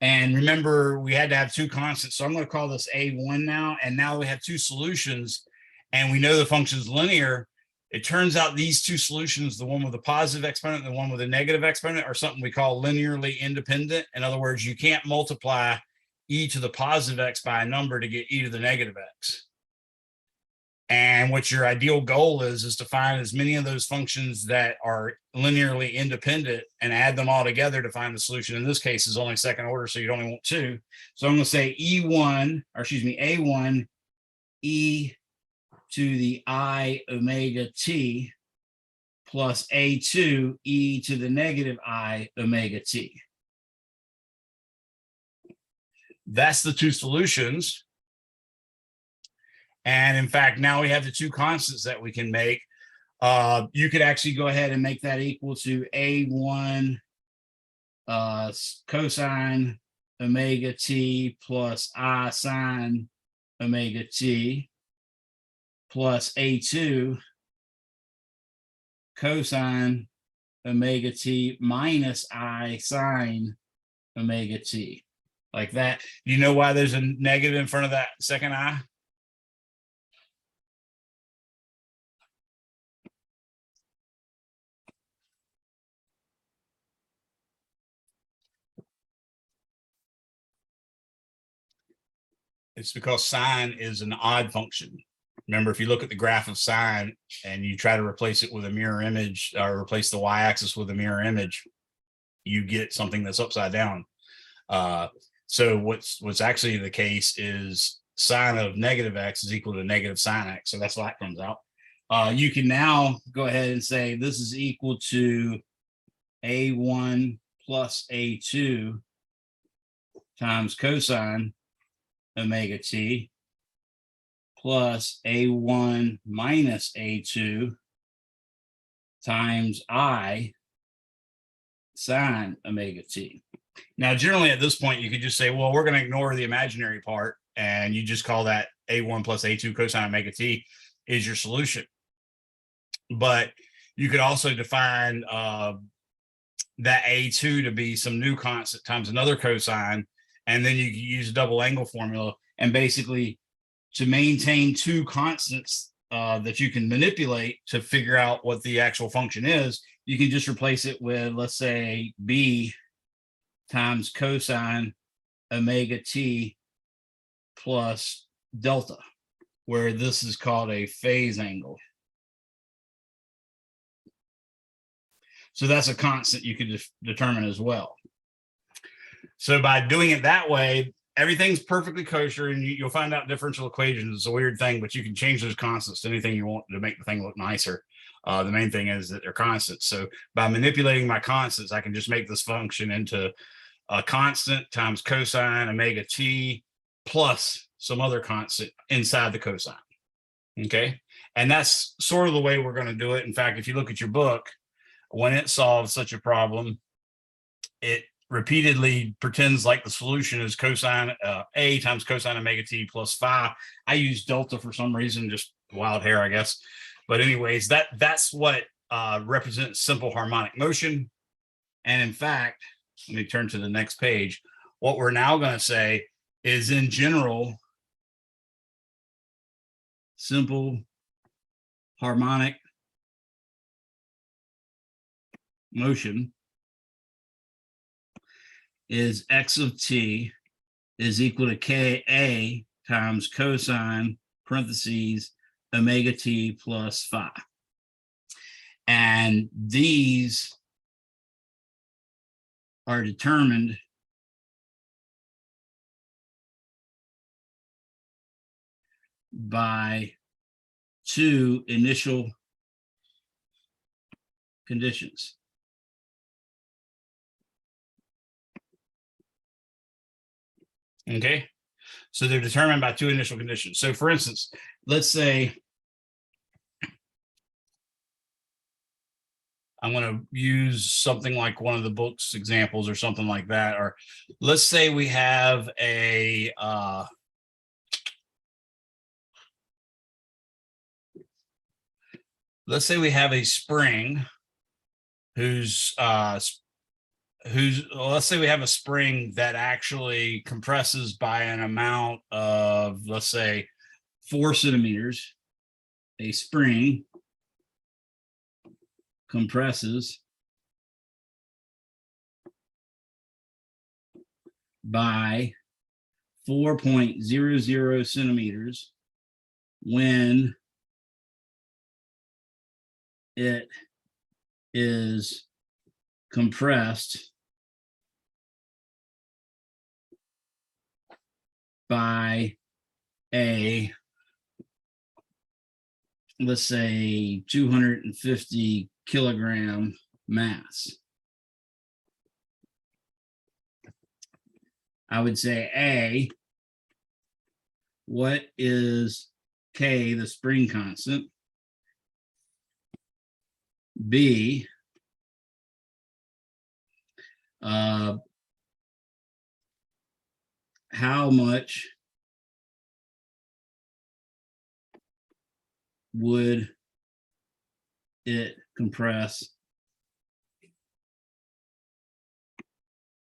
And remember, we had to have two constants. So I'm going to call this a1 now. And now we have two solutions. And we know the function's linear. It turns out these two solutions, the one with a positive exponent and the one with a negative exponent, are something we call linearly independent. In other words, you can't multiply e to the positive x by a number to get e to the negative x. And what your ideal goal is to find as many of those functions that are linearly independent and add them all together to find the solution. In this case, is only second order, so you'd only want two. So I'm going to say a1 e to the I omega t plus a2 e to the negative I omega t. That's the two solutions. And in fact, now we have the two constants that we can make. You could actually go ahead and make that equal to a1 cosine omega t plus I sine omega t plus a2 cosine omega t minus I sine omega t, like that. You know why there's a negative in front of that second I? It's because sine is an odd function. Remember, if you look at the graph of sine and you try to replace it with a mirror image, or replace the y-axis with a mirror image, you get something that's upside down. So what's actually the case is sine of negative x is equal to negative sine x. So that's why it comes out. You can now go ahead and say this is equal to a1 plus a2 times cosine omega t plus a1 minus a2 times I sine omega t. Now, generally at this point, you could just say, well, we're going to ignore the imaginary part, and you just call that a1 plus a2 cosine omega t is your solution. But you could also define that a2 to be some new constant times another cosine, and then you can use a double angle formula, and basically to maintain two constants that you can manipulate to figure out what the actual function is, you can just replace it with, let's say, b times cosine omega t plus delta, where this is called a phase angle. So that's a constant you could determine as well. So by doing it that way, everything's perfectly kosher, and you'll find out differential equations is a weird thing, but you can change those constants to anything you want to make the thing look nicer. The main thing is that they're constants. So by manipulating my constants, I can just make this function into a constant times cosine omega t plus some other constant inside the cosine. Okay. And that's sort of the way we're going to do it. In fact, if you look at your book, when it solves such a problem, it repeatedly pretends like the solution is cosine a times cosine omega t plus phi. I use delta for some reason, just wild hair, I guess. But anyways, that's what represents simple harmonic motion. And in fact, let me turn to the next page. What we're now going to say is, in general, simple harmonic motion is x of t is equal to ka times cosine parentheses omega t plus phi. And these are determined by two initial conditions. Okay, so they're determined by two initial conditions. So for instance, let's say I'm going to use something like one of the book's examples or something like that. Or let's say we have a spring whose let's say we have a spring that actually compresses by an amount of, let's say, 4 centimeters. A spring compresses by 4.00 centimeters when it is compressed by a, let's say, 250 kilogram mass. I would say A, what is K, the spring constant? B, how much would it compress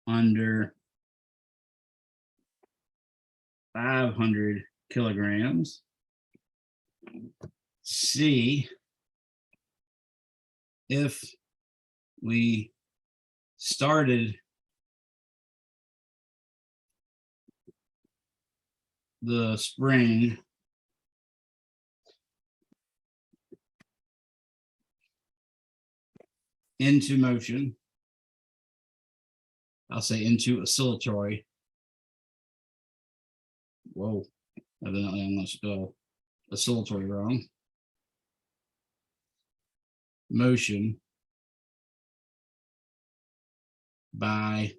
under 500 kilograms. C, if we started the spring into motion, I'll say into oscillatory. Whoa, evidently I'm going to spell oscillatory wrong. Motion by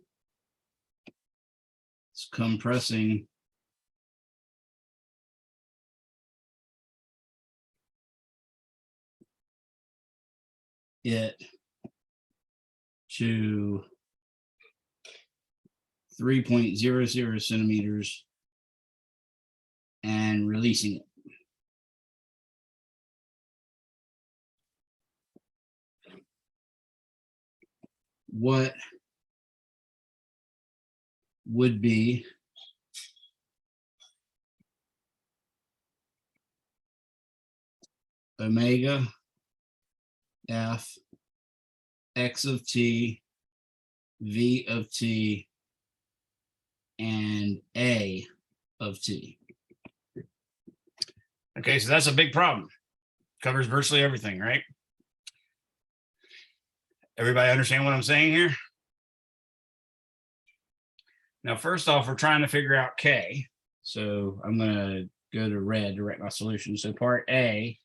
compressing it to 3.00 centimeters and releasing it. What would be omega f x of t, v of t, and a of t? Okay, so that's a big problem. Covers virtually everything, right? Everybody understand what I'm saying here? Now, first off, we're trying to figure out K. So I'm going to go to red to write my solution. So part A,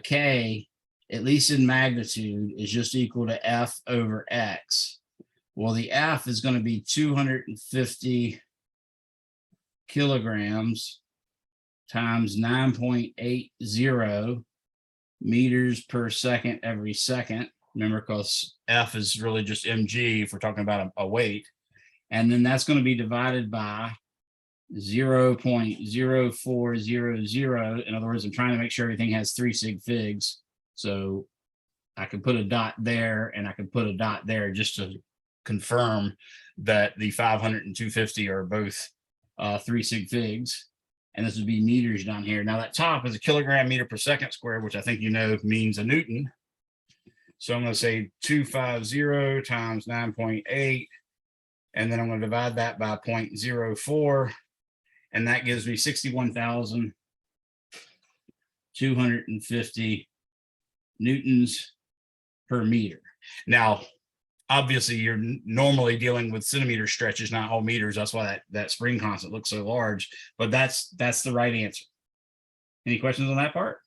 K, at least in magnitude, is just equal to F over X. Well, the F is going to be 250 kilograms times 9.80 meters per second every second. Remember, because F is really just mg if we're talking about a weight. And then that's going to be divided by 0.0400. In other words, I'm trying to make sure everything has 3 sig figs. So I could put a dot there and I could put a dot there just to confirm that the 500 and 250 are both 3 sig figs. And this would be meters down here. Now that top is a kilogram meter per second squared, which I think you know means a Newton. So I'm going to say 250 times 9.8. And then I'm going to divide that by 0.04. And that gives me 61,250 newtons per meter. Now, obviously, you're normally dealing with centimeter stretches, not whole meters. That's why that spring constant looks so large. But that's the right answer. Any questions on that part?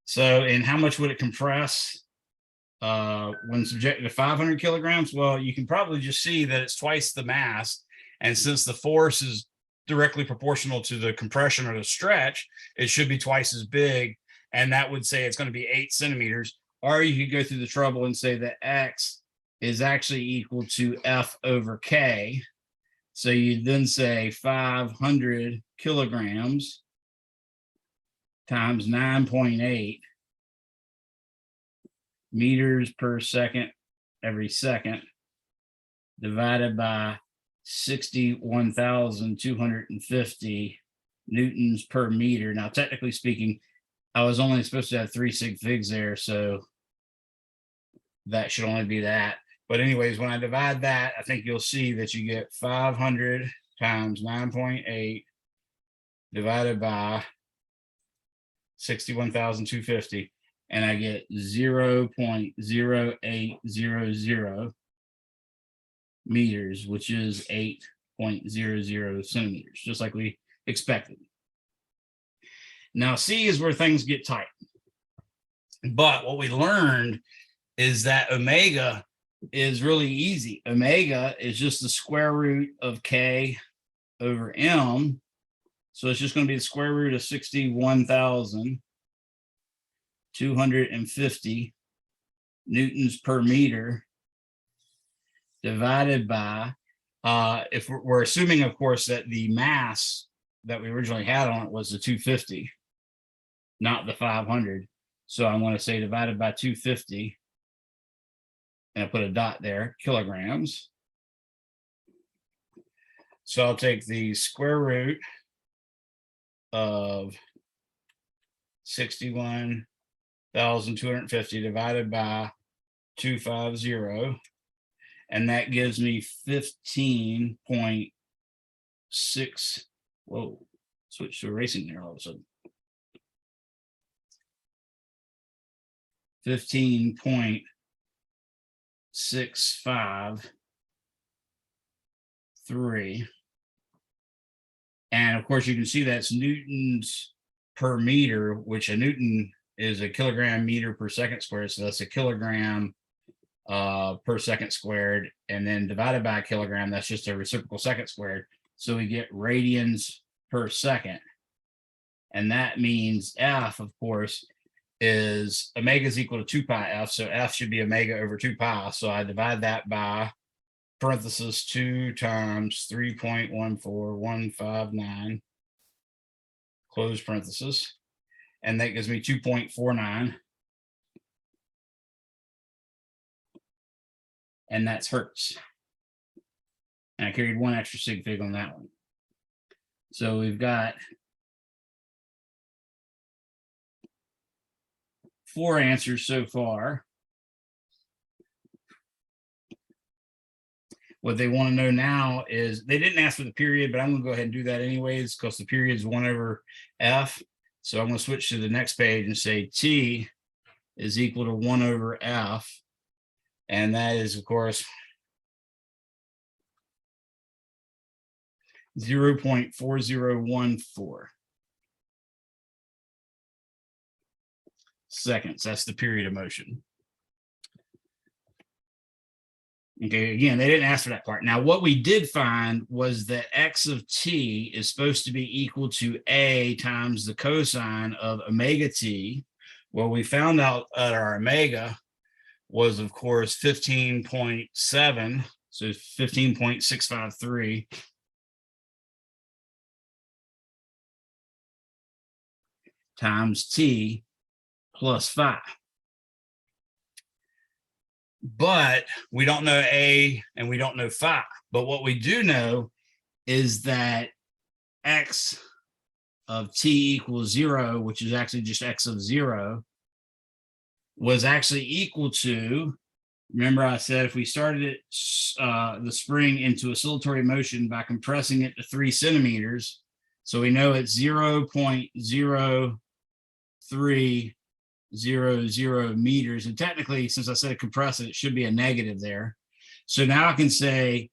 So, and how much would it compress when subjected to 500 kilograms? Well, you can probably just see that it's twice the mass. And since the force is directly proportional to the compression or the stretch, it should be twice as big. And that would say it's going to be 8 centimeters. Or you could go through the trouble and say that X is actually equal to F over K. So you then say 500 kilograms times 9.8 meters per second every second divided by 61,250 newtons per meter. Now, technically speaking, I was only supposed to have 3 sig figs there, so that should only be that. But anyways, when I divide that, I think you'll see that you get 500 times 9.8 divided by 61,250, and I get 0.0800 meters, which is 8.00 centimeters, just like we expected. Now, C is where things get tight. But what we learned is that omega is really easy. Omega is just the square root of K over M. So it's just going to be the square root of 61,250 newtons per meter divided by, if we're assuming, of course, that the mass that we originally had on it was the 250, not the 500. So I'm going to say divided by 250 and I put a dot there, kilograms. So I'll take the square root of 61,250 divided by 250, and that gives me 15.6. Whoa, switch to erasing there all of a sudden. 15.653. And of course, you can see that's newtons per meter, which a newton is a kilogram meter per second squared. So that's a kilogram per second squared. And then divided by a kilogram, that's just a reciprocal second squared. So we get radians per second. And that means F, of course, is omega is equal to 2 pi F. So F should be omega over 2 pi. So I divide that by parenthesis 2 times 3.14159, close parenthesis. And that gives me 2.49. And that's hertz. And I carried one extra sig fig on that one. So we've got 4 answers so far. What they want to know now is, they didn't ask for the period, but I'm going to go ahead and do that anyways, because the period is 1 over F. So I'm going to switch to the next page and say T is equal to 1 over F. And that is, of course, 0.4014 seconds. That's the period of motion. Okay, again, they didn't ask for that part. Now, what we did find was that x of t is supposed to be equal to a times the cosine of omega t. Well, we found out that our omega was, of course, 15.7, so 15.653 times t plus 5. But we don't know a and we don't know phi. But what we do know is that x of t equals 0, which is actually just x of 0, was actually equal to, remember I said if we started it, the spring into oscillatory motion by compressing it to 3 centimeters, so we know it's 0.0300 meters. And technically, since I said compress it, it should be a negative there. So now I can say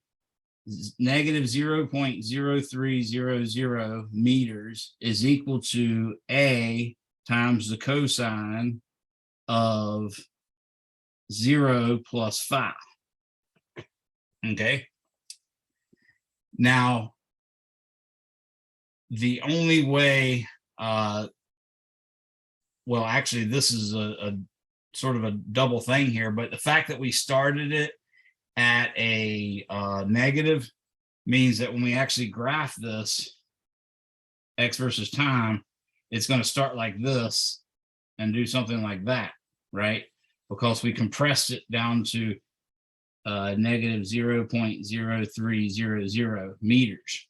negative 0.0300 meters is equal to a times the cosine of 0 plus phi. Okay. Now, the only way, well, actually, this is a sort of a double thing here, but the fact that we started it at a negative means that when we actually graph this x versus time, it's going to start like this and do something like that, right? Because we compressed it down to negative 0.0300 meters.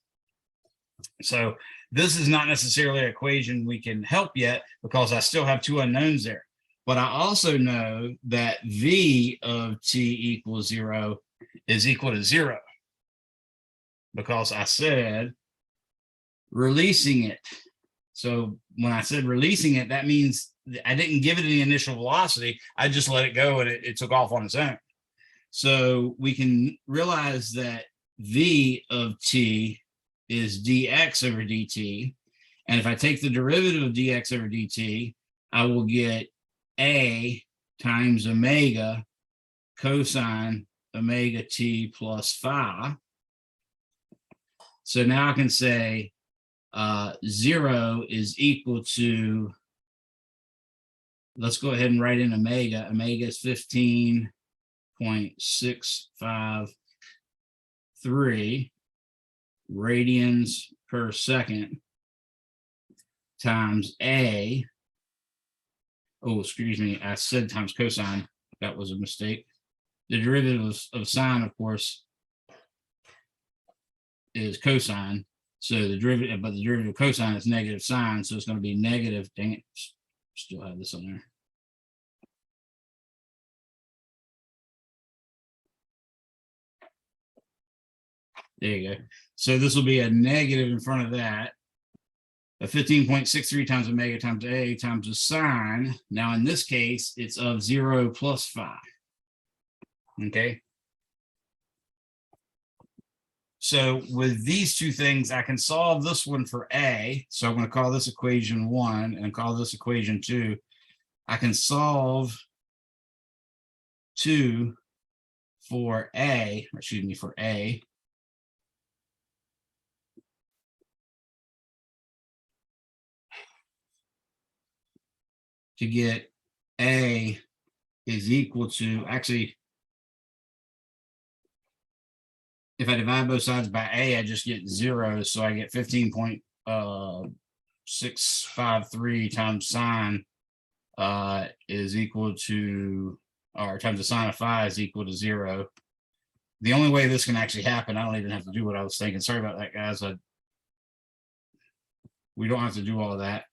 So this is not necessarily an equation we can help yet because I still have 2 unknowns there. But I also know that V of t equals 0 is equal to 0 because I said releasing it. So when I said releasing it, that means I didn't give it any initial velocity. I just let it go and it took off on its own. So we can realize that V of t is dx over dt. And if I take the derivative of dx over dt, I will get a times omega cosine omega t plus phi. So now I can say 0 is equal to, let's go ahead and write in omega. Omega is 15.653 radians per second times a, oh, excuse me, I said times cosine. That was a mistake. the derivative of sine, of course, is cosine. So the derivative, but the derivative of cosine is negative sine. So it's going to be negative. Dang it. Still have this on there. There you go. So this will be a negative in front of that. A 15.63 times omega times a times the sine. Now in this case, it's of 0 plus phi. Okay. So with these two things, I can solve this one for a. So I'm going to call this equation 1 and call this equation 2. I can solve 2 for a, or excuse me, for a. To get a is equal to, actually, if I divide both sides by a, I just get 0. So I get 15.653 times sine is equal to, or times the sine of phi is equal to 0. The only way this can actually happen, I don't even have to do what I was thinking. Sorry about that, guys. We don't have to do all that.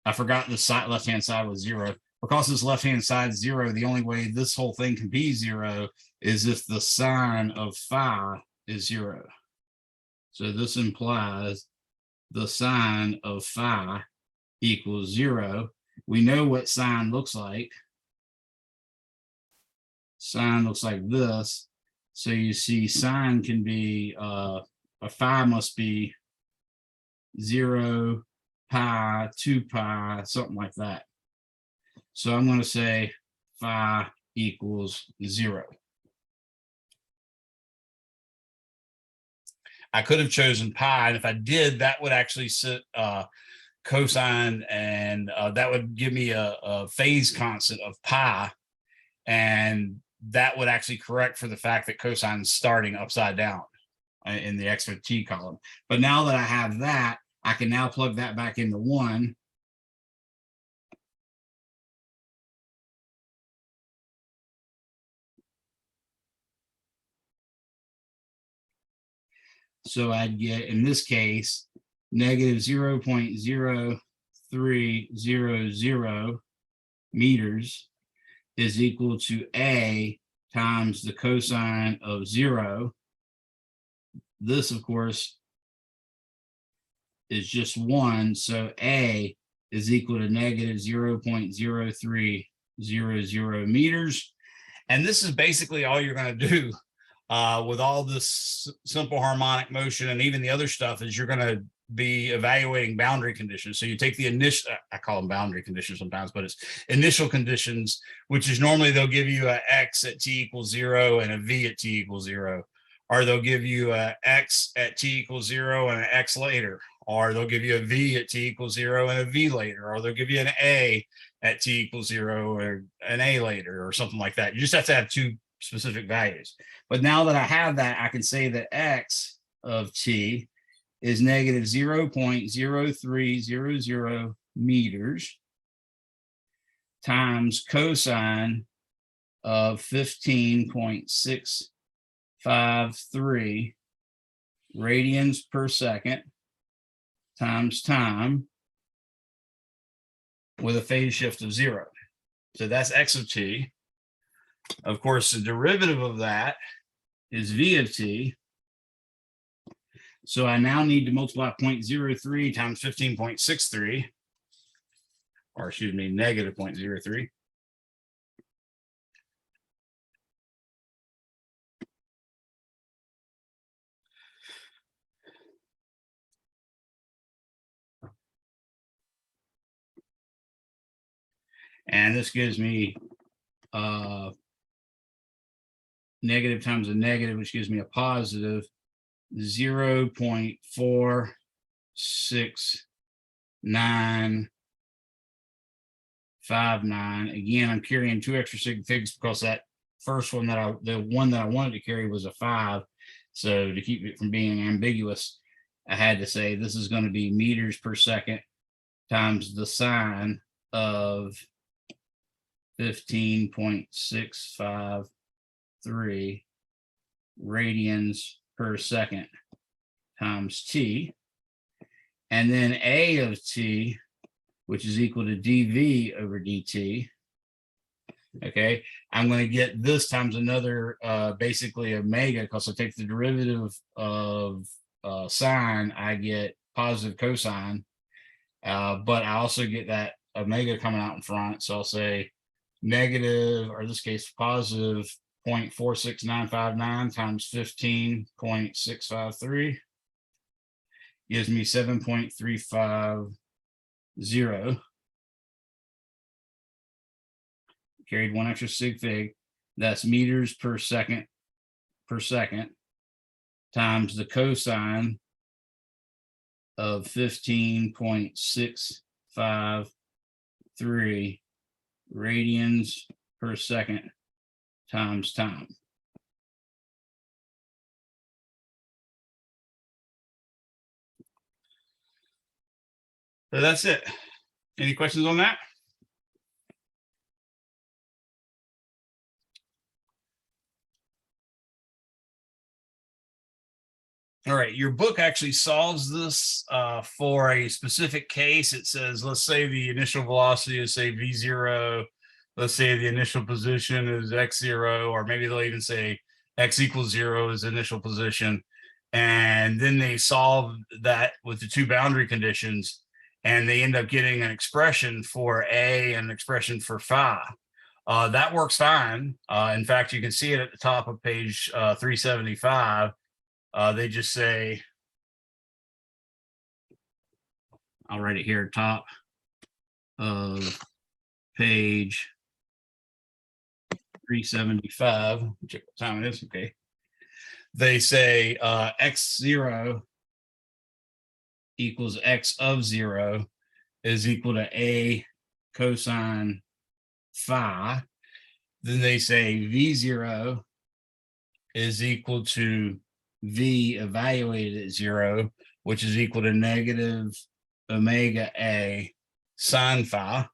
I forgot the side, left-hand side was 0. Because this left-hand side is 0, the only way this whole thing can be 0 is if the sine of phi is 0. So this implies the sine of phi equals 0. We know what sine looks like. Sine looks like this. So you see sine can be, a phi must be 0, pi, 2 pi, something like that. So I'm going to say phi equals 0. I could have chosen pi, and if I did, that would actually sit cosine, and that would give me a phase constant of pi, and that would actually correct for the fact that cosine is starting upside down in the x of t column. But now that I have that, I can now plug that back into 1. So I'd get, in this case, negative 0.0300 meters is equal to a times the cosine of 0. This, of course, is just 1. So a is equal to negative 0.0300 meters. And this is basically all you're going to do with all this simple harmonic motion and even the other stuff, is you're going to be evaluating boundary conditions. So you take the initial, I call them boundary conditions sometimes, but it's initial conditions, which is normally they'll give you a x at t equals 0 and a v at t equals 0. Or they'll give you a x at t equals 0 and an x later. Or they'll give you a v at t equals 0 and a v later. Or they'll give you an a at t equals 0 or an a later, or something like that. You just have to have two specific values. But now that I have that, I can say that x of t is negative 0.0300 meters times cosine of 15.653 radians per second times time with a phase shift of 0. So that's x of t. Of course, the derivative of that is v of t. So I now need to multiply 0.03 times 15.63, or excuse me, negative 0.03. And this gives me negative times a negative, which gives me a positive 0.4695. Again, I'm carrying 2 extra sig figs because that first one the one that I wanted to carry was a 5. So to keep it from being ambiguous, I had to say this is going to be meters per second times the sine of 15.653 3 radians per second times t. And then A of t, which is equal to dv over dt. Okay, I'm going to get this times another basically omega, because I take the derivative of sine, I get positive cosine, but I also get that omega coming out in front. So I'll say negative, or in this case positive 0.46959 times 15.653 gives me 7.350. Carried one extra sig fig. That's meters per second times the cosine of 15.653 radians per second times time. So that's it. Any questions on that? All right, your book actually solves this for a specific case. It says, let's say the initial velocity is, say, v0. Let's say the initial position is x0, or maybe they'll even say x equals 0 is initial position. And then they solve that with the two boundary conditions, and they end up getting an expression for A and an expression for phi. That works fine. In fact, you can see it at the top of page 375. They just say, I'll write it here, top of page 375. Check what time it is. Okay. They say x0 equals x of 0 is equal to A cosine phi. Then they say v0 is equal to V evaluated at 0, which is equal to negative omega A sine phi,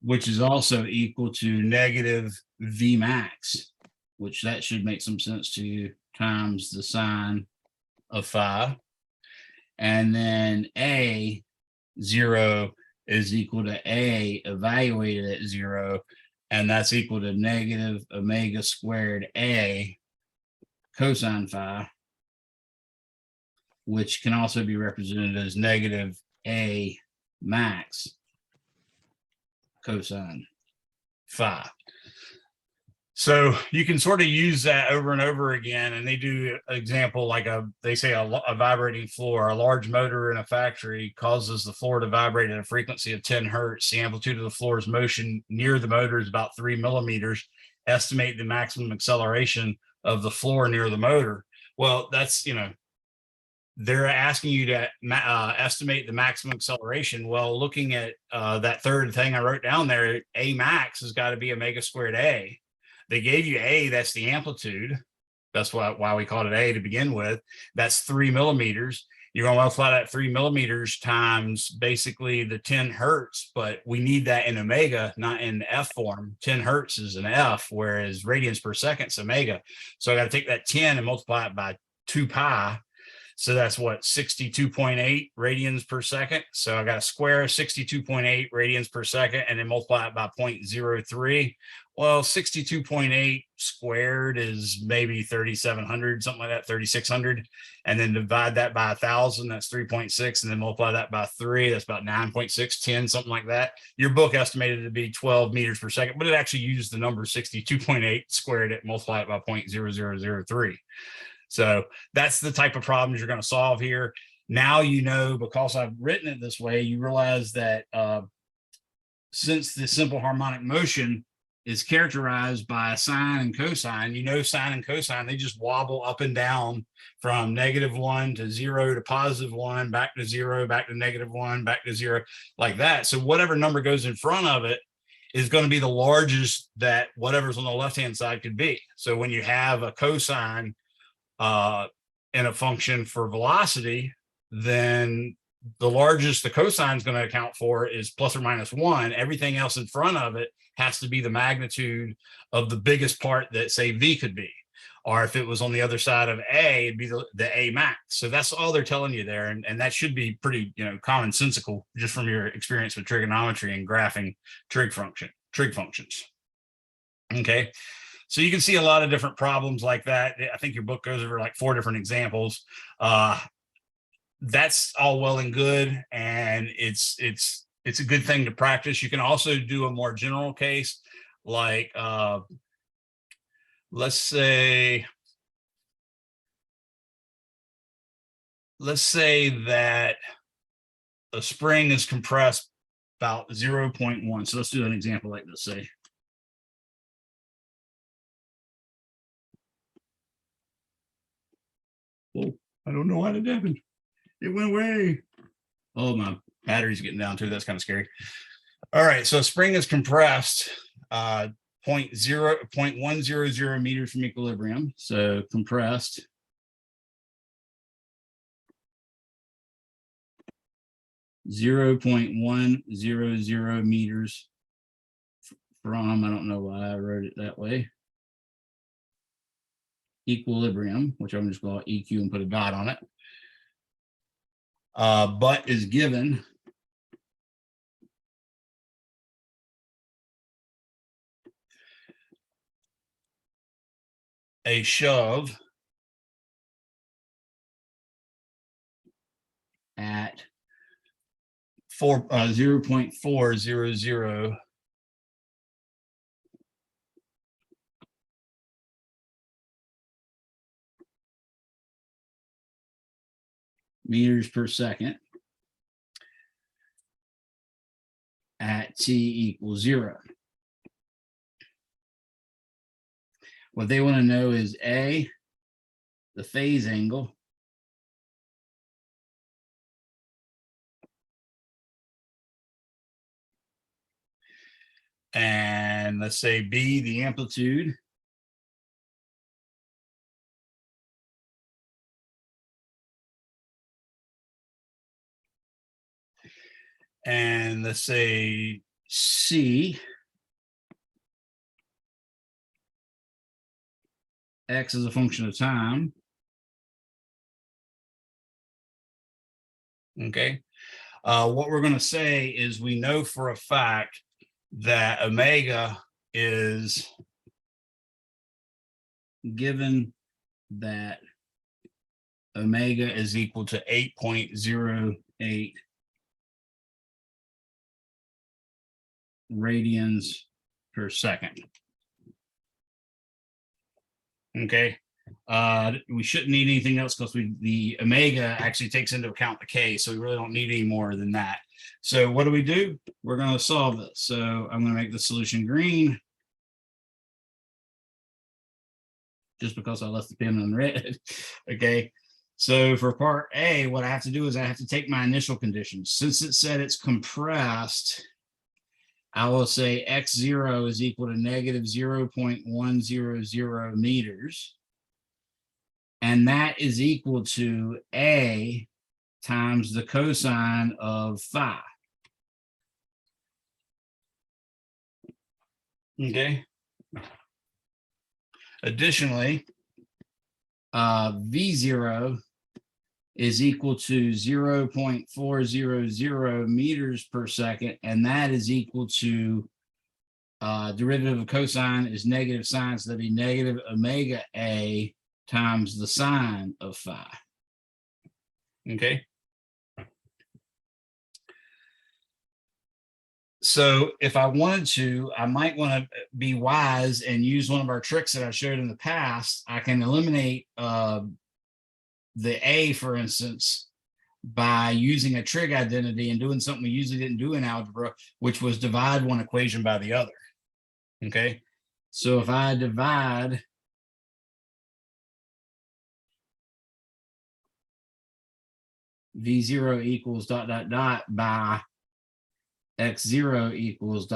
which is also equal to negative V max, which that should make some sense to you, times the sine of phi. And then A 0 is equal to A evaluated at 0, and that's equal to negative omega squared A cosine phi, which can also be represented as negative A max cosine phi. So you can sort of use that over and over again. And they do an example like they say a vibrating floor. A large motor in a factory causes the floor to vibrate at a frequency of 10 hertz. The amplitude of the floor's motion near the motor is about 3 millimeters. Estimate the maximum acceleration of the floor near the motor. Well, that's, they're asking you to estimate the maximum acceleration. Well, looking at that third thing I wrote down there, A max has got to be omega squared A. They gave you A, that's the amplitude. That's why we called it A to begin with. That's 3 millimeters. You're going to multiply that 3 millimeters times basically the 10 hertz, but we need that in omega, not in F form. 10 hertz is an F, whereas radians per second is omega. So I got to take that 10 and multiply it by 2 pi. So that's what, 62.8 radians per second. So I got to square 62.8 radians per second and then multiply it by 0.03. Well, 62.8 squared is maybe 3,700, something like that, 3,600. And then divide that by 1,000, that's 3.6. And then multiply that by 3, that's about 9.6, 10, something like that. Your book estimated it to be 12 meters per second, but it actually used the number 62.8, squared it, multiply it by 0.0003. So that's the type of problems you're going to solve here. Now, because I've written it this way, you realize that since the simple harmonic motion is characterized by sine and cosine, sine and cosine, they just wobble up and down from -1 to 0 to +1, back to 0, back to -1, back to 0, like that. So whatever number goes in front of it is going to be the largest that whatever's on the left-hand side could be. So when you have a cosine in a function for velocity, then the largest the cosine is going to account for is plus or minus 1. Everything else in front of it has to be the magnitude of the biggest part that, say, V could be. Or if it was on the other side of A, it'd be the A max. So that's all they're telling you there. And that should be pretty, commonsensical just from your experience with trigonometry and graphing trig functions. Okay. So you can see a lot of different problems like that. I think your book goes over like 4 different examples. That's all well and good. And it's a good thing to practice. You can also do a more general case, like, let's say that a spring is compressed about 0.1. So let's do an example like this, say. Oh, I don't know what it happened. It went away. Oh, my battery's getting down too. That's kind of scary. All right, so a spring is compressed 0.100 meters from equilibrium. So compressed 0.100 meters from, I don't know why I wrote it that way, equilibrium, which I'm just going to EQ and put a dot on it. But is given a shove at 0.400 meters per second at t equals 0. What they want to know is A, the phase angle, and let's say B, the amplitude, and let's say C, X is a function of time. Okay. What we're going to say is we know for a fact that omega is given that omega is equal to 8.08 radians per second. Okay. We shouldn't need anything else because the omega actually takes into account the K, so we really don't need any more than that. So what do? We're going to solve this. So I'm going to make the solution green just because I left the pen on red. Okay. So for part A, what I have to do is I have to take my initial conditions. Since it said it's compressed, I will say x0 is equal to negative 0.100 meters. And that is equal to A times the cosine of phi. Okay. Additionally, V0 is equal to 0.400 meters per second, and that is equal to derivative of cosine is negative sine, so that'd be negative omega A times the sine of phi. Okay. So if I wanted to, I might want to be wise and use one of our tricks that I showed in the past. I can eliminate the A, for instance, by using a trig identity and doing something we usually didn't do in algebra, which was divide one equation by the other. Okay. So if I divide V0 equals ... by x0 equals ...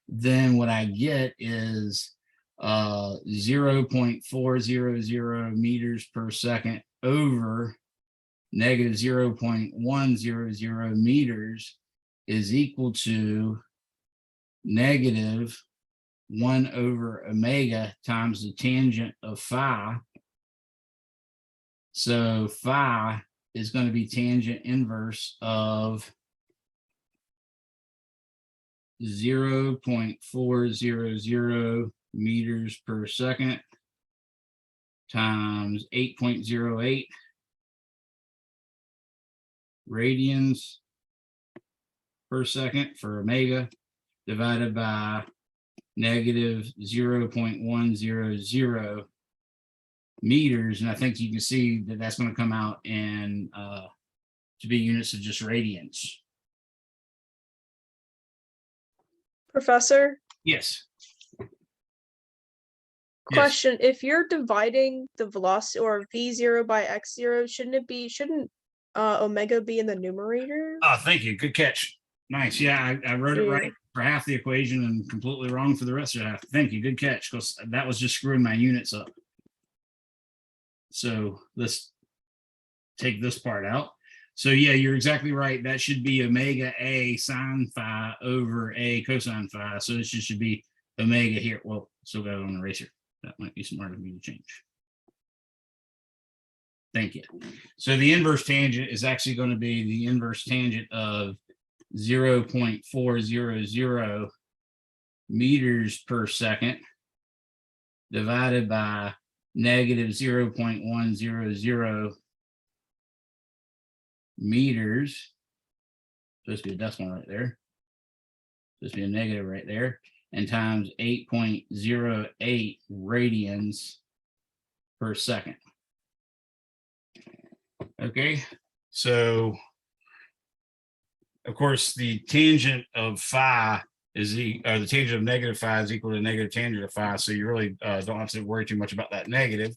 then what I get is 0.400 meters per second over negative 0.100 meters is equal to negative 1 over omega times the tangent of phi. So phi is going to be tangent inverse of 0.400 meters per second times 8.08 radians per second for omega divided by negative 0.100 meters. And I think you can see that that's going to come out in to be units of just radians. Professor, Yes. question, if you're dividing the velocity or v0 by x0, shouldn't omega be in the numerator? Oh, thank you. Good catch. Nice. Yeah, I wrote it Yeah. right for half the equation and completely wrong for the rest of the half. Thank you. Good catch, because that was just screwing my units up. So let's take this part out. So yeah, you're exactly right. That should be omega A sine phi over A cosine phi. So this should be omega here. Well, still got it on the eraser. That might be smart of me to change. Thank you. So the inverse tangent is actually going to be the inverse tangent of 0.400 meters per second divided by negative 0.100 meters. Supposed to be a decimal right there. Supposed to be a negative right there. And times 8.08 radians per second. Okay, so of course the tangent of phi is the tangent of negative phi is equal to negative tangent of phi. So you really don't have to worry too much about that negative.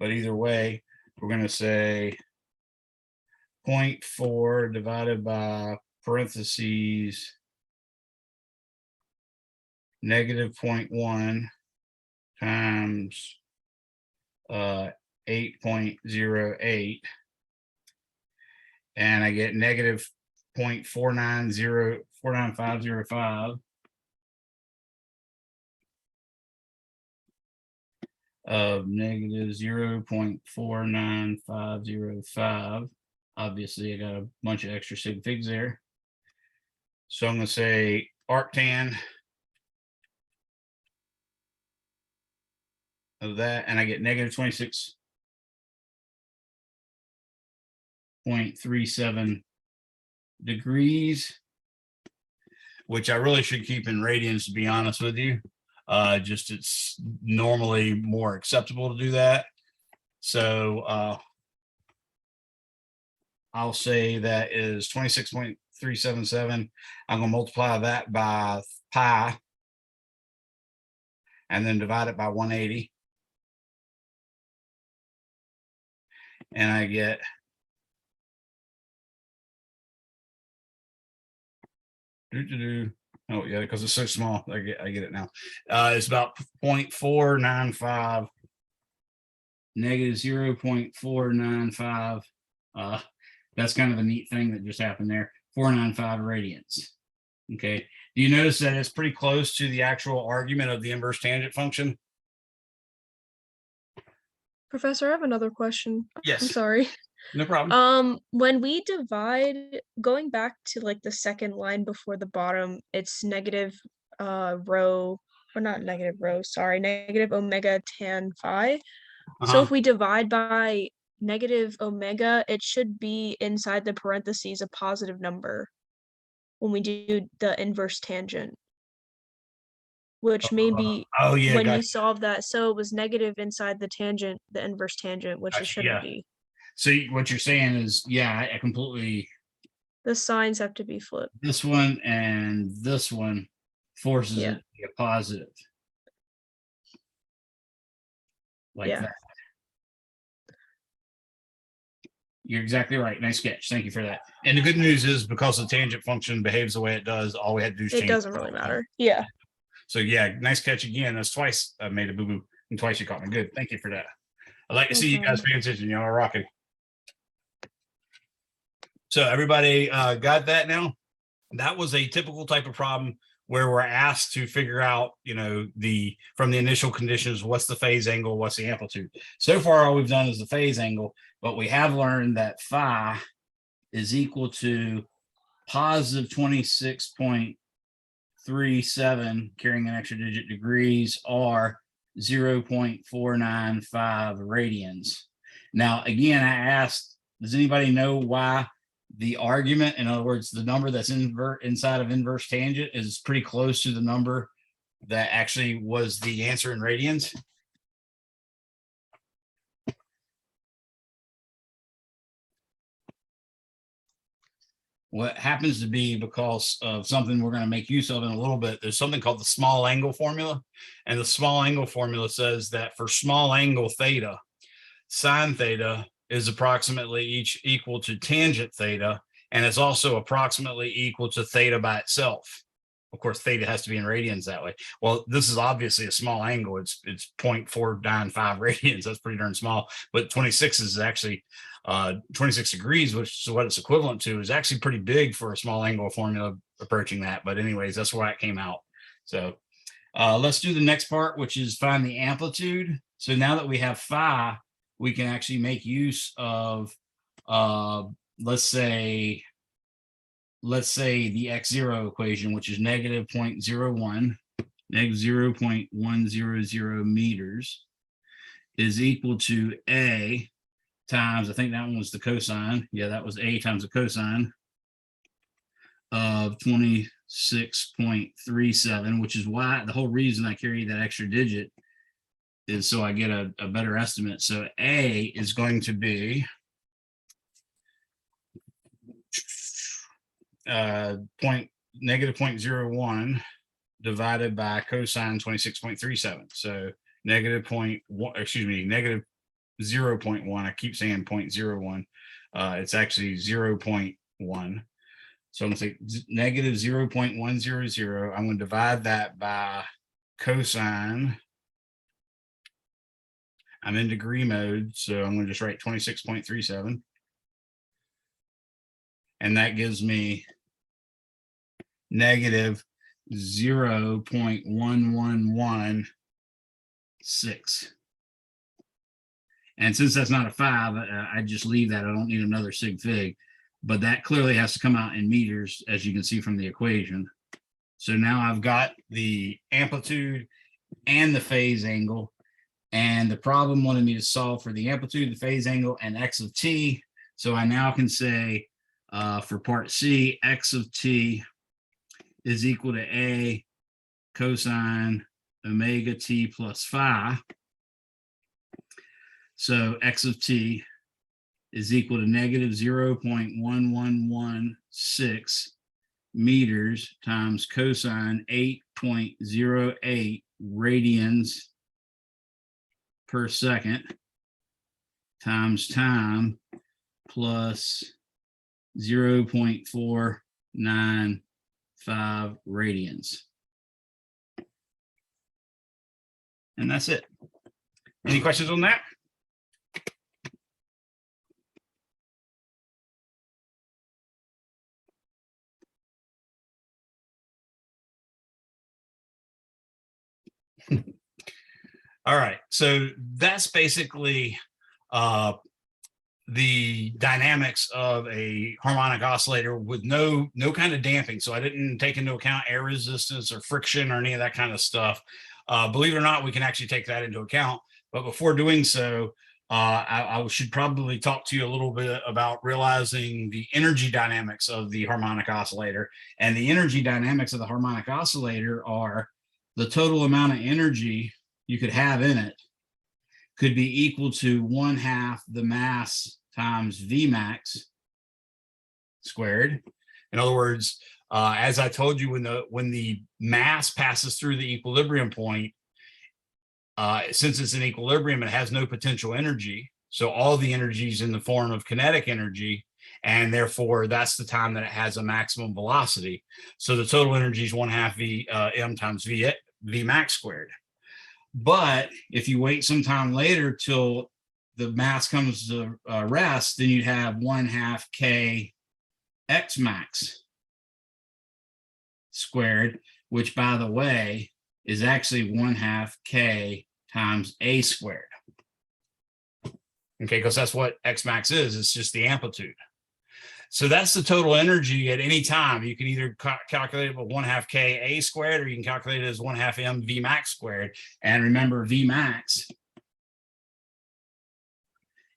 But either way, we're going to say 0.4 divided by parentheses negative 0.1 times 8.08, and I get negative 0.49505 of negative 0.49505. Obviously, I got a bunch of extra sig figs there. So I'm going to say arctan of that, and I get negative 26.37 degrees, which I really should keep in radians, to be honest with you. Just it's normally more acceptable to do that. So I'll say that is 26.377. I'm going to multiply that by pi and then divide it by 180. And I get oh yeah, because it's so small. I get it now. It's about 0.495, negative 0.495. That's kind of a neat thing that just happened there. 495 radians. Okay. Do you notice that it's pretty close to the actual argument of the inverse tangent function? Professor, I have another question. Yes. I'm sorry. No problem. When we divide, going back to like the second line before the bottom, it's negative rho, or not negative rho, sorry, negative omega tan phi. So if we divide by negative omega, it should be inside the parentheses a positive number when we do the inverse tangent. Which maybe oh yeah, when gotcha. you solve that, so it was negative inside the tangent, the inverse tangent, which it Gotcha, shouldn't yeah. be. So what you're saying is, yeah, I completely, The signs have to be flipped. this one and this one forces Yeah. it to be a positive. Like Yeah. that. You're exactly right. Nice catch. Thank you for that. And the good news is, because the tangent function behaves the way it does, all we had to do is It change doesn't really matter. Yeah. So yeah, nice catch again. That's twice I made a boo-boo, and twice you caught me good. Thank you for that. I like to No see you guys problem. paying attention. Y'all are rocking. So everybody got that now? That was a typical type of problem where we're asked to figure out, you know, from the initial conditions, what's the phase angle, what's the amplitude. So far, all we've done is the phase angle, but we have learned that phi is equal to positive 26.37, carrying an extra digit degrees, or 0.495 radians. Now, again, I asked, does anybody know why the argument, in other words, the number that's inside of inverse tangent, is pretty close to the number that actually was the answer in radians? What happens to be, because of something we're going to make use of in a little bit, there's something called the small angle formula. And the small angle formula says that for small angle theta, sine theta is approximately equal to tangent theta, and it's also approximately equal to theta by itself. Of course, theta has to be in radians that way. Well, this is obviously a small angle. It's 0.495 radians. That's pretty darn small. But 26 is actually 26 degrees, which is what it's equivalent to, is actually pretty big for a small angle formula approaching that. But anyways, that's why it came out. So let's do the next part, which is find the amplitude. So now that we have phi, we can actually make use of, let's say the x0 equation, which is negative 0.01, negative 0.100 meters, is equal to A times, I think that one was the cosine. Yeah, that was A times the cosine of 26.37, which is why the whole reason I carry that extra digit is so I get a better estimate. So A is going to be negative 0.01 divided by cosine 26.37. So negative 0.1. I keep saying 0.01. It's actually 0.1. So I'm going to say negative 0.100. I'm going to divide that by cosine. I'm in degree mode, so I'm going to just write 26.37. And that gives me negative 0.1116. And since that's not a 5, I just leave that. I don't need another sig fig. But that clearly has to come out in meters, as you can see from the equation. So now I've got the amplitude and the phase angle. And the problem wanted me to solve for the amplitude, the phase angle, and x of t. So I now can say for part C, x of t is equal to A cosine omega t plus phi. So x of t is equal to negative 0.1116 meters times cosine 8.08 radians per second times time plus 0.495 radians. And that's it. Any questions on that? All right, so that's basically the dynamics of a harmonic oscillator with no kind of damping. So I didn't take into account air resistance or friction or any of that kind of stuff. Believe it or not, we can actually take that into account. But before doing so, I should probably talk to you a little bit about realizing the energy dynamics of the harmonic oscillator. And the energy dynamics of the harmonic oscillator are the total amount of energy you could have in it could be equal to 1/2 the mass times Vmax squared. In other words, as I told you, when the mass passes through the equilibrium point, since it's in equilibrium, it has no potential energy. So all the energy is in the form of kinetic energy, and therefore that's the time that it has a maximum velocity. So the total energy is 1/2 V m times Vmax squared. But if you wait some time later till the mass comes to rest, then you'd have 1/2 K x max squared, which by the way is actually 1/2 k times a squared. Okay, because that's what x max is. It's just the amplitude. So that's the total energy at any time. You can either calculate it with 1/2 k a squared, or you can calculate it as 1/2 m v max squared. And remember, v max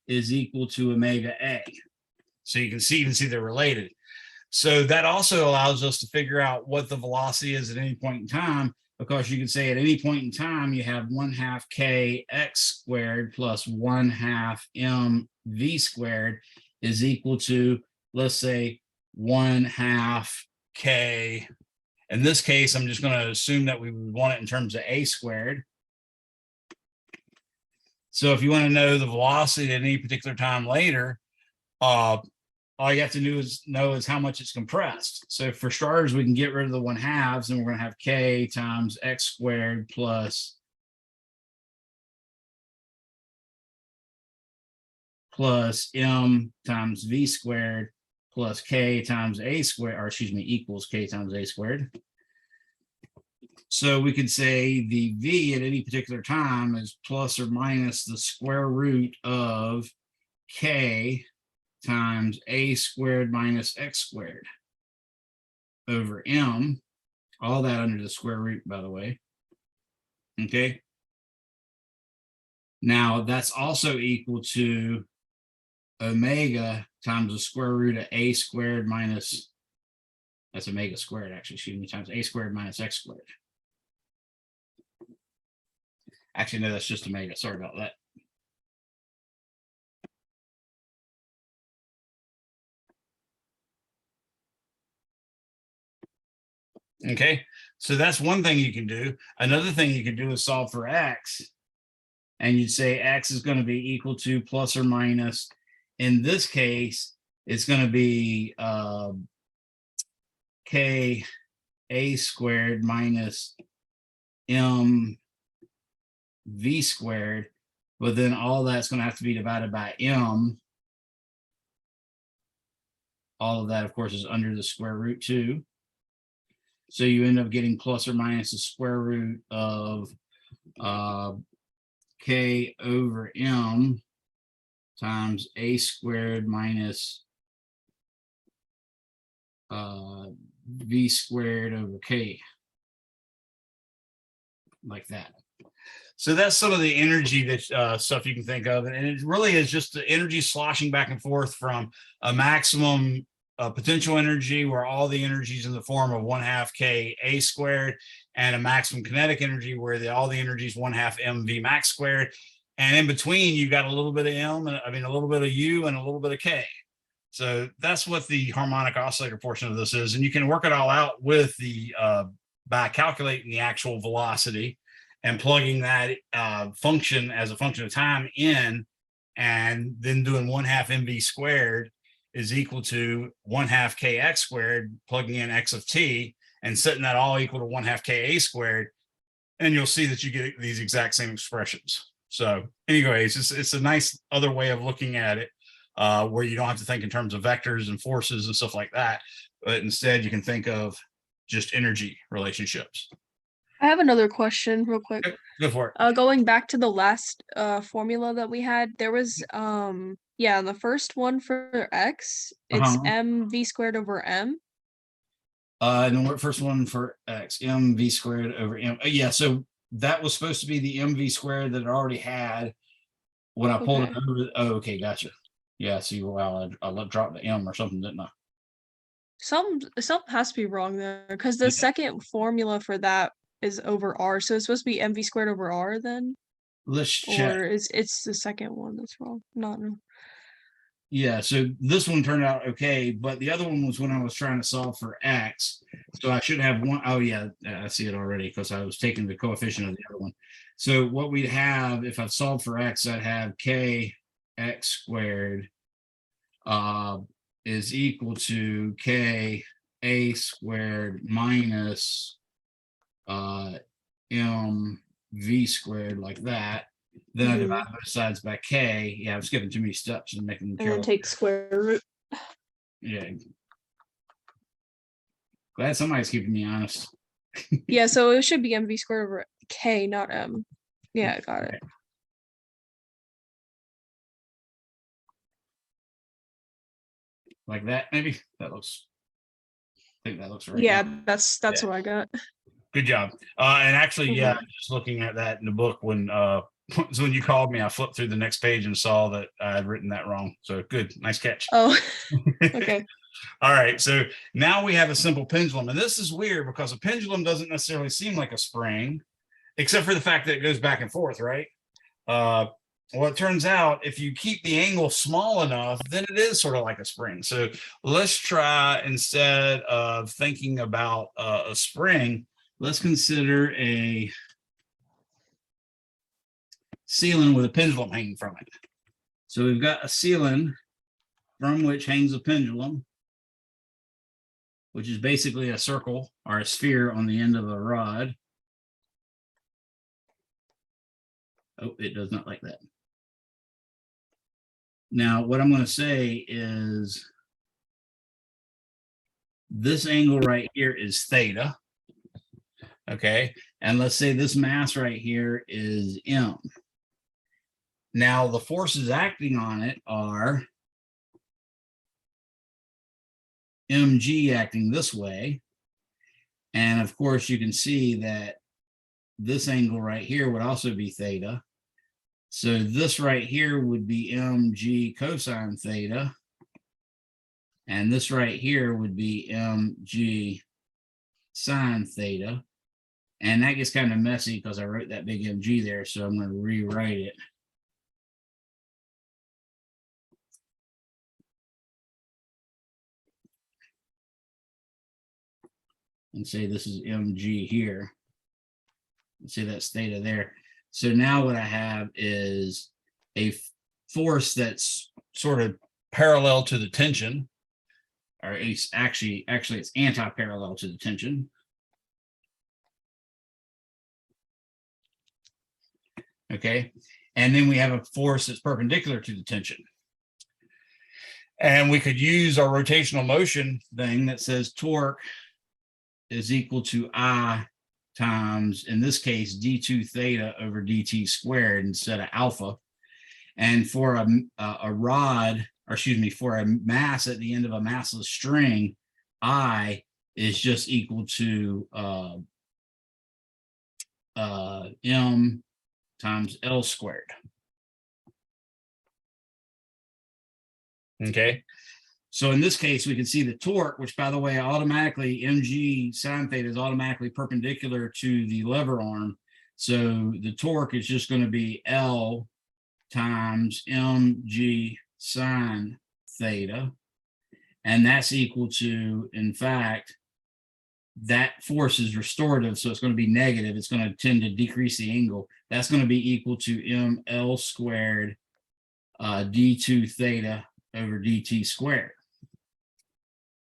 is equal to omega a. So you can see they're related. So that also allows us to figure out what the velocity is at any point in time, because you can say at any point in time you have 1/2 k x squared plus 1/2 m v squared is equal to, let's say, 1/2 k. In this case, I'm just going to assume that we would want it in terms of a squared. So if you want to know the velocity at any particular time later, all you have to know is how much it's compressed. So for starters, we can get rid of the 1/2, and we're going to have k times x squared plus m times v squared plus k times a squared, or excuse me, equals k times a squared. So we could say the v at any particular time is plus or minus the square root of k times a squared minus x squared over m, all that under the square root, by the way. Okay. Now that's also equal to omega times the square root of a squared minus, that's omega squared actually, excuse me, times a squared minus x squared. Actually, no, that's just omega. Sorry about that. Okay, so that's one thing you can do. Another thing you can do is solve for x. And you'd say x is going to be equal to plus or minus. In this case, it's going to be k a squared minus m v squared, but then all that's going to have to be divided by m. All of that, of course, is under the square root too. So you end up getting plus or minus the square root of k over m times a squared minus v squared over k, like that. So that's some of the energy that stuff you can think of, and it really is just the energy sloshing back and forth from a maximum potential energy where all the energy is in the form of 1/2 k a squared, and a maximum kinetic energy where all the energy is 1/2 m v max squared, and in between you got a little bit of m, and I mean a little bit of u, and a little bit of k. So that's what the harmonic oscillator portion of this is, and you can work it all out with the by calculating the actual velocity and plugging that function as a function of time in, and then doing 1/2 mv squared is equal to 1/2 kx squared, plugging in x of t, and setting that all equal to 1/2 ka squared, and you'll see that you get these exact same expressions. So anyways, it's a nice other way of looking at it, where you don't have to think in terms of vectors and forces and stuff like that, but instead you can think of just energy relationships. I have another question real quick. Go for it. Going back to the last formula that we had, there was yeah, the first one for x, it's mv squared over m. And the first one for x, mv squared over m. Yeah, so that was supposed to be the mv squared that I already had when I pulled it over. Oh, okay, gotcha. Yeah, see, wow, I dropped the m or something, didn't I? Something has to be wrong there, because the second formula for that is over r, so it's supposed to be mv squared over r then. Let's check. Or it's the second one that's wrong. Not no. Yeah, so this one turned out okay, but the other one was when I was trying to solve for x. So I should have one. Oh yeah, I see it already because I was taking the coefficient of the other one. So what we'd have if I solved for x, I'd have k x squared is equal to k a squared minus m v squared, like that. Then I divide both sides by k. Yeah, I'm skipping too many steps and making them. And then take square root. Yeah. Glad somebody's keeping me honest. Yeah, so it should be mv squared over k, not m. Yeah, I got it. Like that, maybe? That looks, I think that looks right. Yeah, that's Yeah. what I got. Good job. And actually, yeah, Mhm. just looking at that in the book when so when you called me, I flipped through the next page and saw that I had written that wrong. So good, nice catch. Oh, okay. All right, so now we have a simple pendulum, and this is weird because a pendulum doesn't necessarily seem like a spring, except for the fact that it goes back and forth, right? Well, it turns out if you keep the angle small enough, then it is sort of like a spring. So let's try, instead of thinking about a spring, let's consider a ceiling with a pendulum hanging from it. So we've got a ceiling from which hangs a pendulum, which is basically a circle or a sphere on the end of a rod. Oh, it does not like that. Now, what I'm going to say is this angle right here is theta. Okay. And let's say this mass right here is M. Now, the forces acting on it are mg acting this way. And of course, you can see that this angle right here would also be theta. So this right here would be mg cosine theta. And this right here would be mg sine theta. And that gets kind of messy because I wrote that big mg there. So I'm going to rewrite it. And say this is mg here. And say that's theta there. So now what I have is a force that's sort of parallel to the tension, or it's actually it's anti-parallel to the tension. Okay, and then we have a force that's perpendicular to the tension. And we could use our rotational motion thing that says torque is equal to I times, in this case, d2 theta over dt squared instead of alpha. And for a rod, or excuse me, for a mass at the end of a massless string, I is just equal to m times L squared. Okay. So in this case, we can see the torque, which, by the way, automatically mg sine theta is automatically perpendicular to the lever arm. So the torque is just going to be L times mg sine theta. And that's equal to, in fact, that force is restorative. So it's going to be negative. It's going to tend to decrease the angle. That's going to be equal to ml squared d2 theta over dt squared.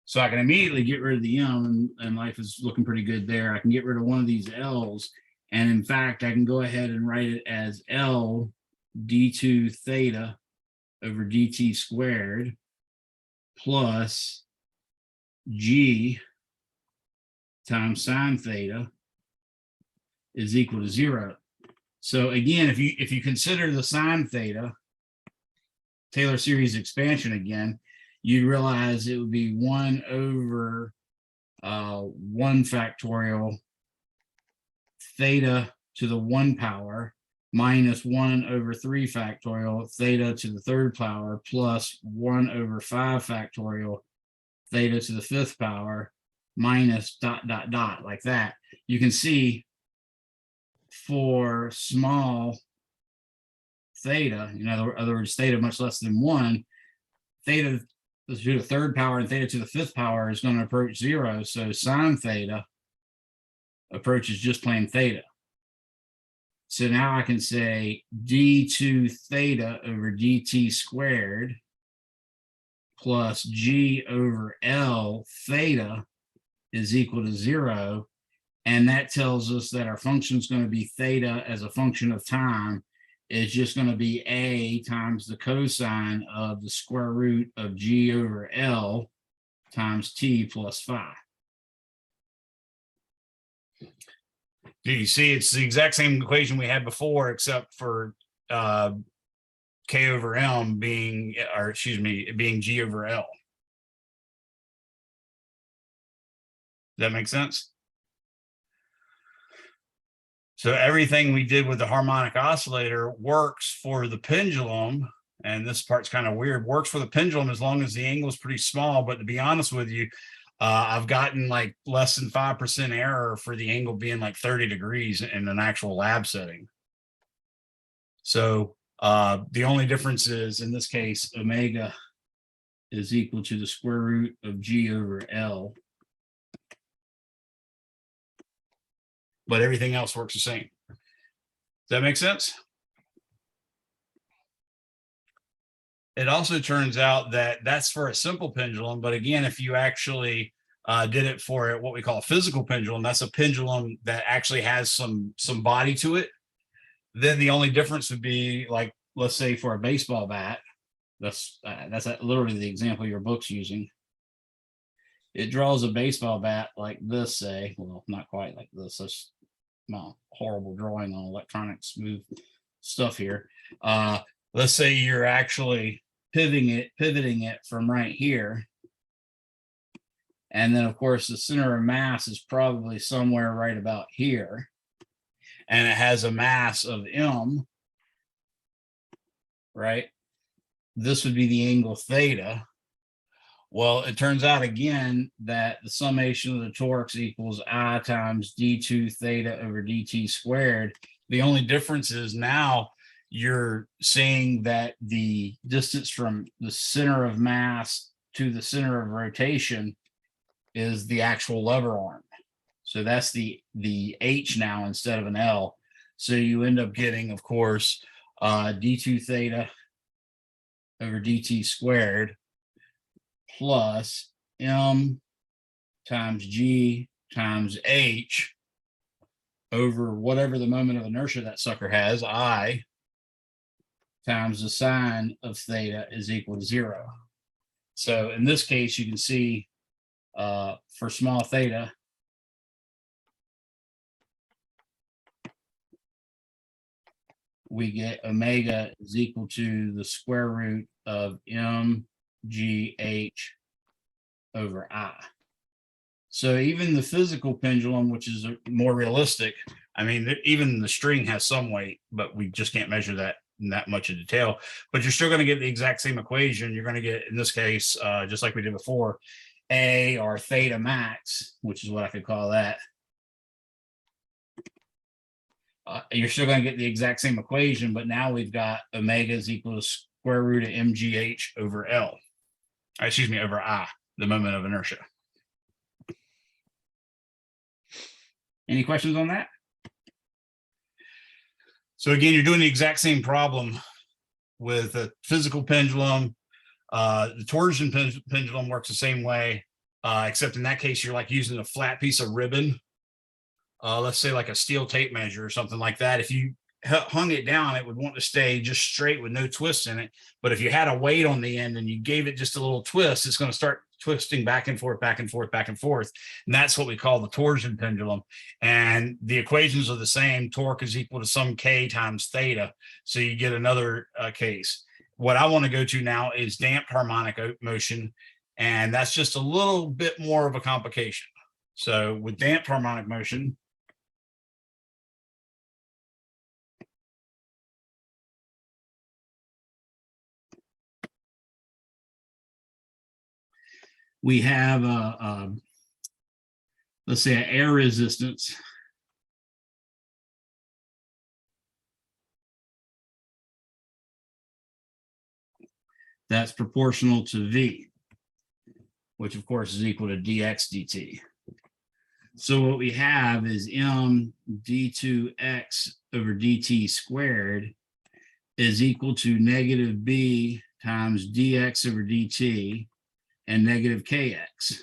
So I can immediately get rid of the m, and life is looking pretty good there. I can get rid of one of these l's, and in fact, I can go ahead and write it as L d2 theta over dt squared plus g times sine theta is equal to 0. So again, if you consider the sine theta Taylor series expansion again, you'd realize it would be 1 over 1 factorial theta to the 1 power minus 1 over 3 factorial theta to the 3rd power plus 1 over 5 factorial theta to the 5th power minus ... like that. You can see for small theta, in other words, theta much less than 1, theta to the 3rd power and theta to the 5th power is going to approach 0. So sine theta approaches just plain theta. So now I can say d2 theta over dt squared plus g over L theta is equal to 0. And that tells us that our function is going to be theta as a function of time is just going to be a times the cosine of the square root of g over L times t plus phi. Do you see? It's the exact same equation we had before, except for K over M being, or excuse me, being G over L. Does that make sense? So everything we did with the harmonic oscillator works for the pendulum, and this part's kind of weird, works for the pendulum as long as the angle is pretty small. But to be honest with you, I've gotten like less than 5% error for the angle being like 30 degrees in an actual lab setting. So the only difference is, in this case, omega is equal to the square root of G over L. But everything else works the same. Does that make sense? It also turns out that that's for a simple pendulum. But again, if you actually did it for what we call a physical pendulum, that's a pendulum that actually has some body to it. Then the only difference would be, like, let's say for a baseball bat, that's literally the example your book's using. It draws a baseball bat like this, say, well, not quite like this. That's not horrible drawing on electronic smooth stuff here. Let's say you're actually pivoting it from right here. And then, of course, the center of mass is probably somewhere right about here. And it has a mass of M, right? This would be the angle theta. Well, it turns out again that the summation of the torques equals I times d2 theta over dt squared. The only difference is now you're saying that the distance from the center of mass to the center of rotation is the actual lever arm. So that's the H now instead of an L. So you end up getting, of course, d2 theta over dt squared plus M times G times H over whatever the moment of inertia that sucker has, I, times the sine of theta is equal to 0. So in this case, you can see for small theta, we get omega is equal to the square root of mgh over I. So even the physical pendulum, which is more realistic, I mean, even the string has some weight, but we just can't measure that in that much in detail. But you're still going to get the exact same equation. You're going to get, in this case, just like we did before, A, or theta max, which is what I could call that. You're still going to get the exact same equation, but now we've got omega is equal to square root of mgh over L. Excuse me, over I, the moment of inertia. Any questions on that? So again, you're doing the exact same problem with a physical pendulum. The torsion pendulum works the same way, except in that case, you're like using a flat piece of ribbon. Let's say like a steel tape measure or something like that. If you hung it down, it would want to stay just straight with no twists in it. But if you had a weight on the end and you gave it just a little twist, it's going to start twisting back and forth, back and forth, back and forth. And that's what we call the torsion pendulum. And the equations are the same. Torque is equal to some K times theta. So you get another case. What I want to go to now is damped harmonic motion. And that's just a little bit more of a complication. So with damped harmonic motion, we have let's say an air resistance that's proportional to V, which of course is equal to dx dt. So what we have is m d2x over dt squared is equal to negative b times dx over dt and negative kx.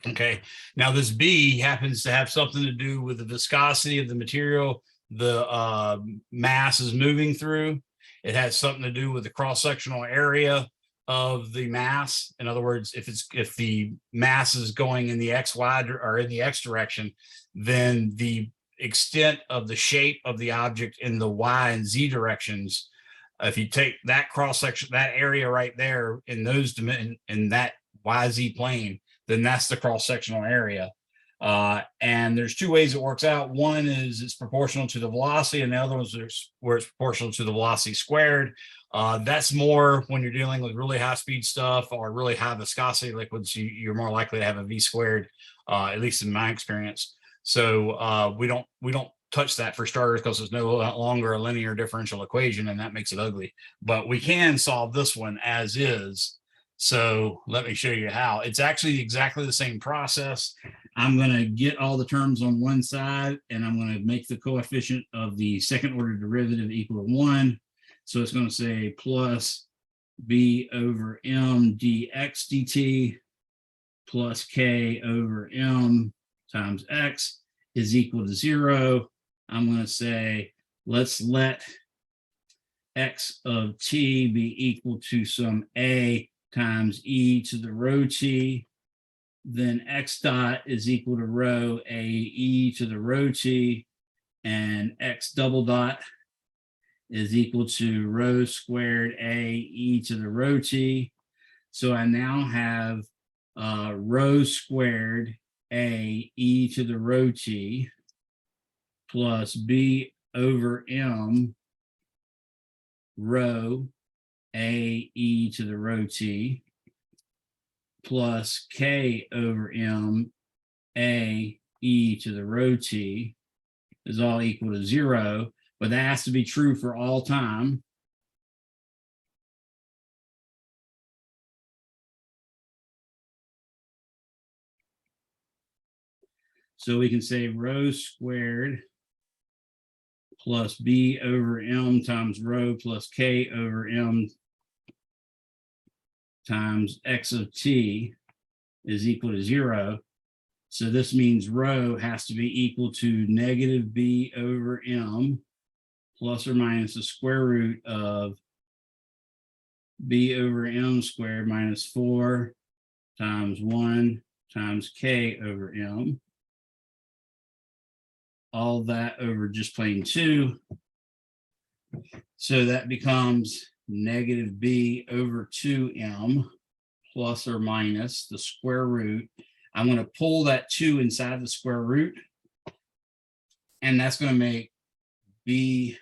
Okay, now this B happens to have something to do with the viscosity of the material the mass is moving through. It has something to do with the cross-sectional area of the mass. In other words, if the mass is going in the XY or in the X direction, then the extent of the shape of the object in the y and z directions. If you take that cross section, that area right there in those in that YZ plane, then that's the cross sectional area. And there's two ways it works out. One is it's proportional to the velocity, and the other one is where it's proportional to the velocity squared. That's more when you're dealing with really high speed stuff or really high viscosity liquids. You're more likely to have a v squared, at least in my experience. So we don't touch that for starters because it's no longer a linear differential equation, and that makes it ugly. But we can solve this one as is. So let me show you how. It's actually exactly the same process. I'm going to get all the terms on one side, and I'm going to make the coefficient of the second order derivative equal to 1. So it's going to say plus b over m dx dt plus k over m times x is equal to 0. I'm going to say, let's let x of t be equal to some a times e to the rho t. Then x dot is equal to rho a e to the rho t, and x double dot is equal to rho squared a e to the rho t. So I now have rho squared a e to the rho t plus b over m rho a e to the rho t plus k over m a e to the rho t is all equal to 0, but that has to be true for all time. So we can say rho squared plus b over m times rho plus k over m times x of t is equal to 0. So this means rho has to be equal to negative b over m plus or minus the square root of b over m squared minus 4 times 1 times k over m. All that over just plain 2. So that becomes negative b over 2m plus or minus the square root. I'm going to pull that 2 inside the square root, and that's going to make b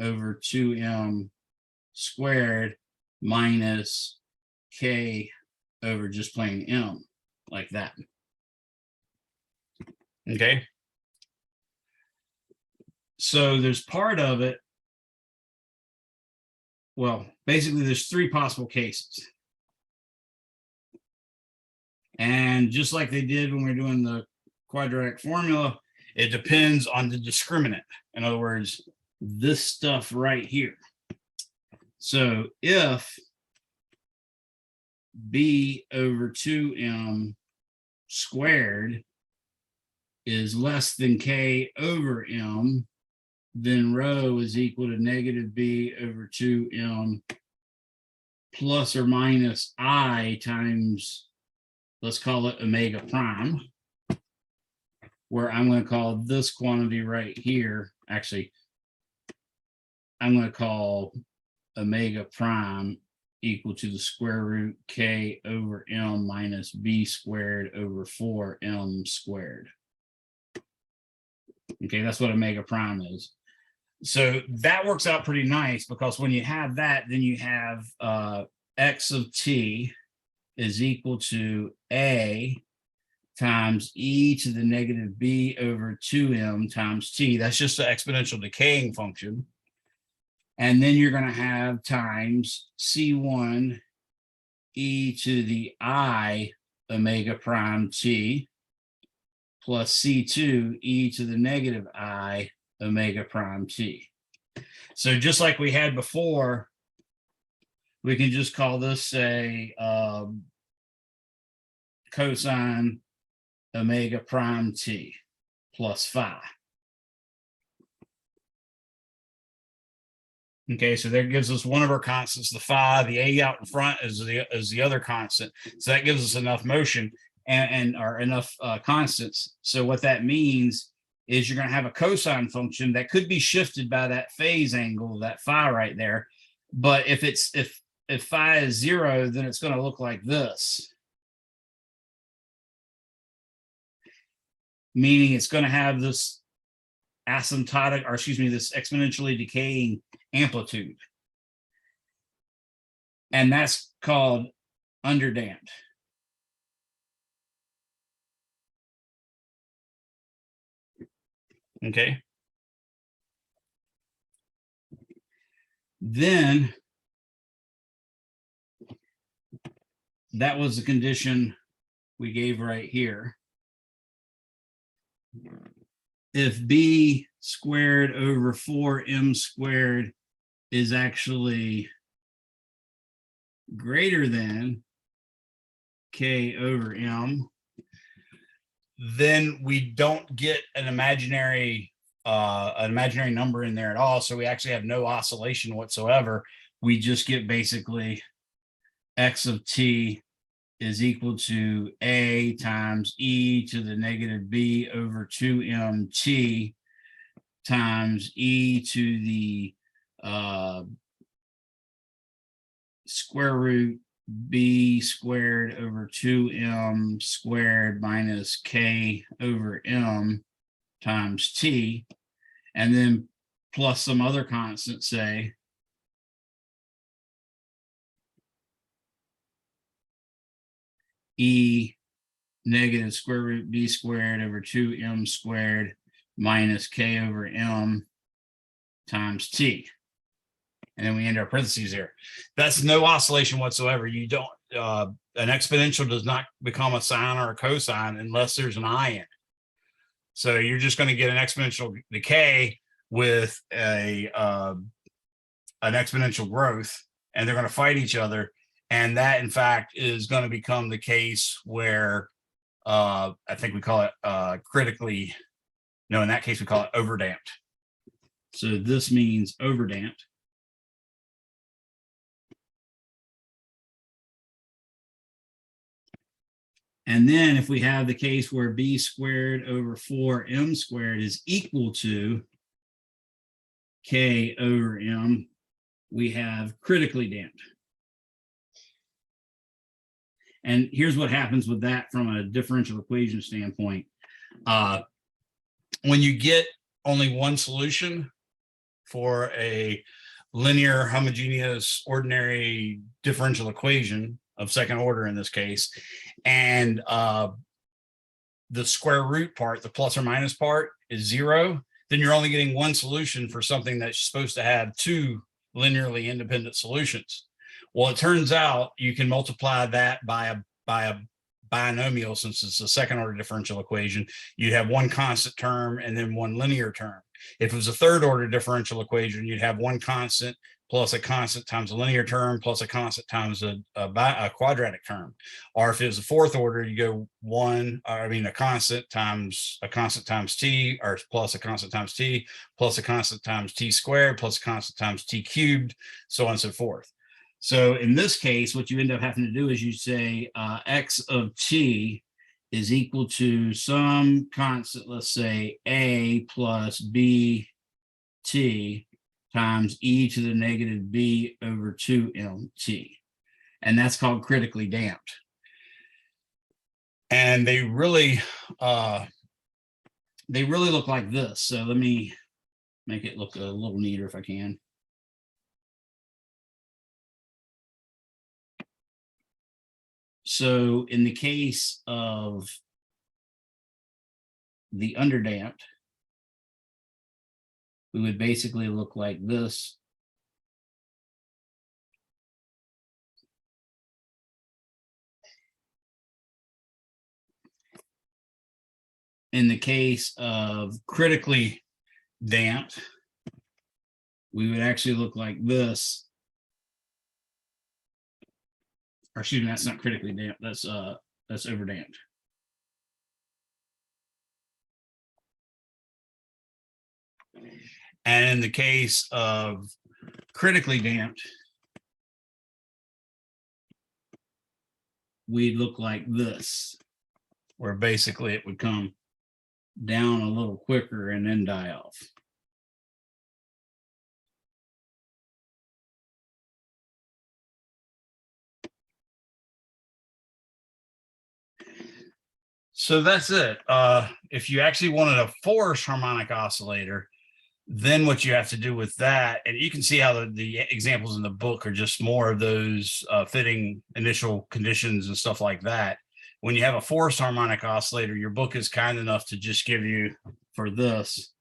over 2m squared minus k over just plain m, like that. Okay. So there's part of it. Well, basically, there's 3 possible cases. And just like they did when we were doing the quadratic formula, it depends on the discriminant. In other words, this stuff right here. So if b over 2m squared is less than k over m, then rho is equal to negative b over 2m plus or minus I times, let's call it omega prime, where I'm going to call this quantity right here, actually, I'm going to call omega prime equal to the square root k over m minus b squared over 4m squared. Okay, that's what omega prime is. So that works out pretty nice, because when you have that, then you have x of t is equal to a times e to the negative b over 2m times t. That's just an exponential decaying function. And then you're going to have times c1 e to the I omega prime t plus c2 e to the negative I omega prime t. So just like we had before, we can just call this a cosine omega prime t plus phi. Okay, so that gives us one of our constants, the phi. The a out in front is the other constant. So that gives us enough motion and or enough constants. So what that means is you're going to have a cosine function that could be shifted by that phase angle, that phi right there. But if phi is 0, then it's going to look like this. Meaning it's going to have this asymptotic, or excuse me, this exponentially decaying amplitude. And that's called underdamped. Okay. Then that was the condition we gave right here. If b squared over 4m squared is actually greater than k over m, then we don't get an imaginary number in there at all. So we actually have no oscillation whatsoever. We just get basically x of t is equal to a times e to the negative b over 2mt times e to the square root b squared over 2m squared minus k over m times t, and then plus some other constant, say e negative square root b squared over 2m squared minus k over m times t. And then we end our parentheses here. That's no oscillation whatsoever. You don't, an exponential does not become a sine or a cosine unless there's an I in it. So you're just going to get an exponential decay with an exponential growth, and they're going to fight each other. And that, in fact, is going to become the case where I think we call it critically, no, in that case, we call it overdamped. So this means overdamped. And then if we have the case where b squared over 4m squared is equal to k over m, we have critically damped. And here's what happens with that from a differential equation standpoint. When you get only one solution for a linear, homogeneous, ordinary differential equation of second order in this case, and the square root part, the plus or minus part, is 0, then you're only getting one solution for something that's supposed to have two linearly independent solutions. Well, it turns out you can multiply that by a binomial. Since it's a second order differential equation, you'd have one constant term and then one linear term. If it was a third order differential equation, you'd have one constant plus a constant times a linear term plus a constant times a quadratic term. Or if it was a fourth order, you go a constant times t, or plus a constant times t, plus a constant times t squared, plus a constant times t cubed, so on and so forth. So in this case, what you end up having to do is you say x of t is equal to some constant, let's say a plus b t times e to the negative b over 2mt. And that's called critically damped. And they really look like this. So let me make it look a little neater if I can. So in the case of the underdamped, we would basically look like this. In the case of critically damped, we would actually look like this. Or excuse me, that's not critically damped, that's overdamped. And in the case of critically damped, we'd look like this, where basically it would come down a little quicker and then die off. So that's it. If you actually wanted a forced harmonic oscillator, then what you have to do with that, and you can see how the examples in the book are just more of those fitting initial conditions and stuff like that. When you have a forced harmonic oscillator, your book is kind enough to just give you for this.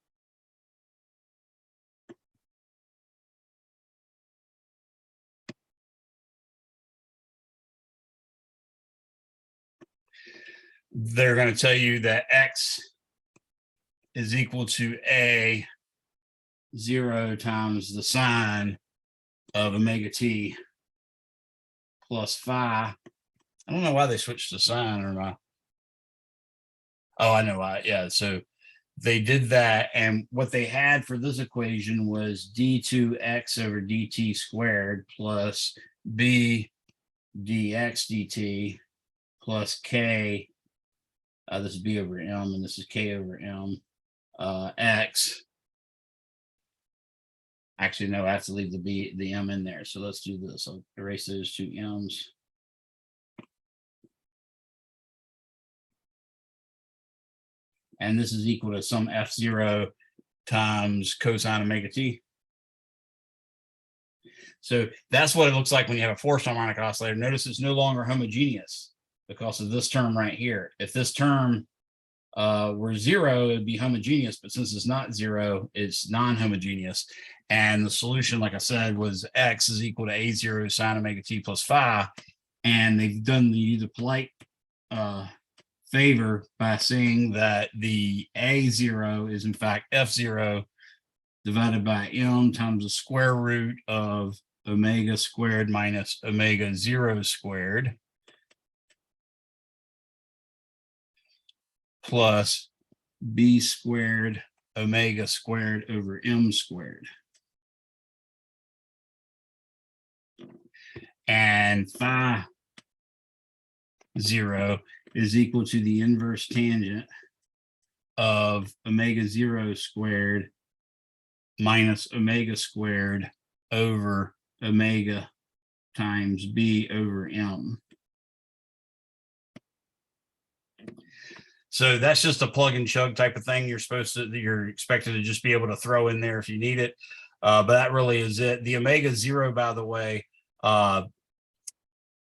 They're going to tell you that X is equal to A 0 times the sine of omega t plus phi. I don't know why they switched to sine or not. Oh, I know why. Yeah, so they did that, and what they had for this equation was d2x over dt squared plus b dx dt plus k. This is b over m, and this is k over m x. Actually, no, I have to leave the m in there. So let's do this. I'll erase those two m's. And this is equal to some f0 times cosine omega t. So that's what it looks like when you have a forced harmonic oscillator. Notice it's no longer homogeneous because of this term right here. If this term were 0, it'd be homogeneous, but since it's not 0, it's non-homogeneous. And the solution, like I said, was x is equal to a0 sine omega t plus phi. And they've done the polite favor by saying that the a0 is in fact f0 divided by m times the square root of omega squared minus omega 0 squared plus b squared omega squared over m squared. And phi 0 is equal to the inverse tangent of omega 0 squared minus omega squared over omega times b over m. So that's just a plug and chug type of thing. You're expected to just be able to throw in there if you need it. But that really is it. The omega 0, by the way,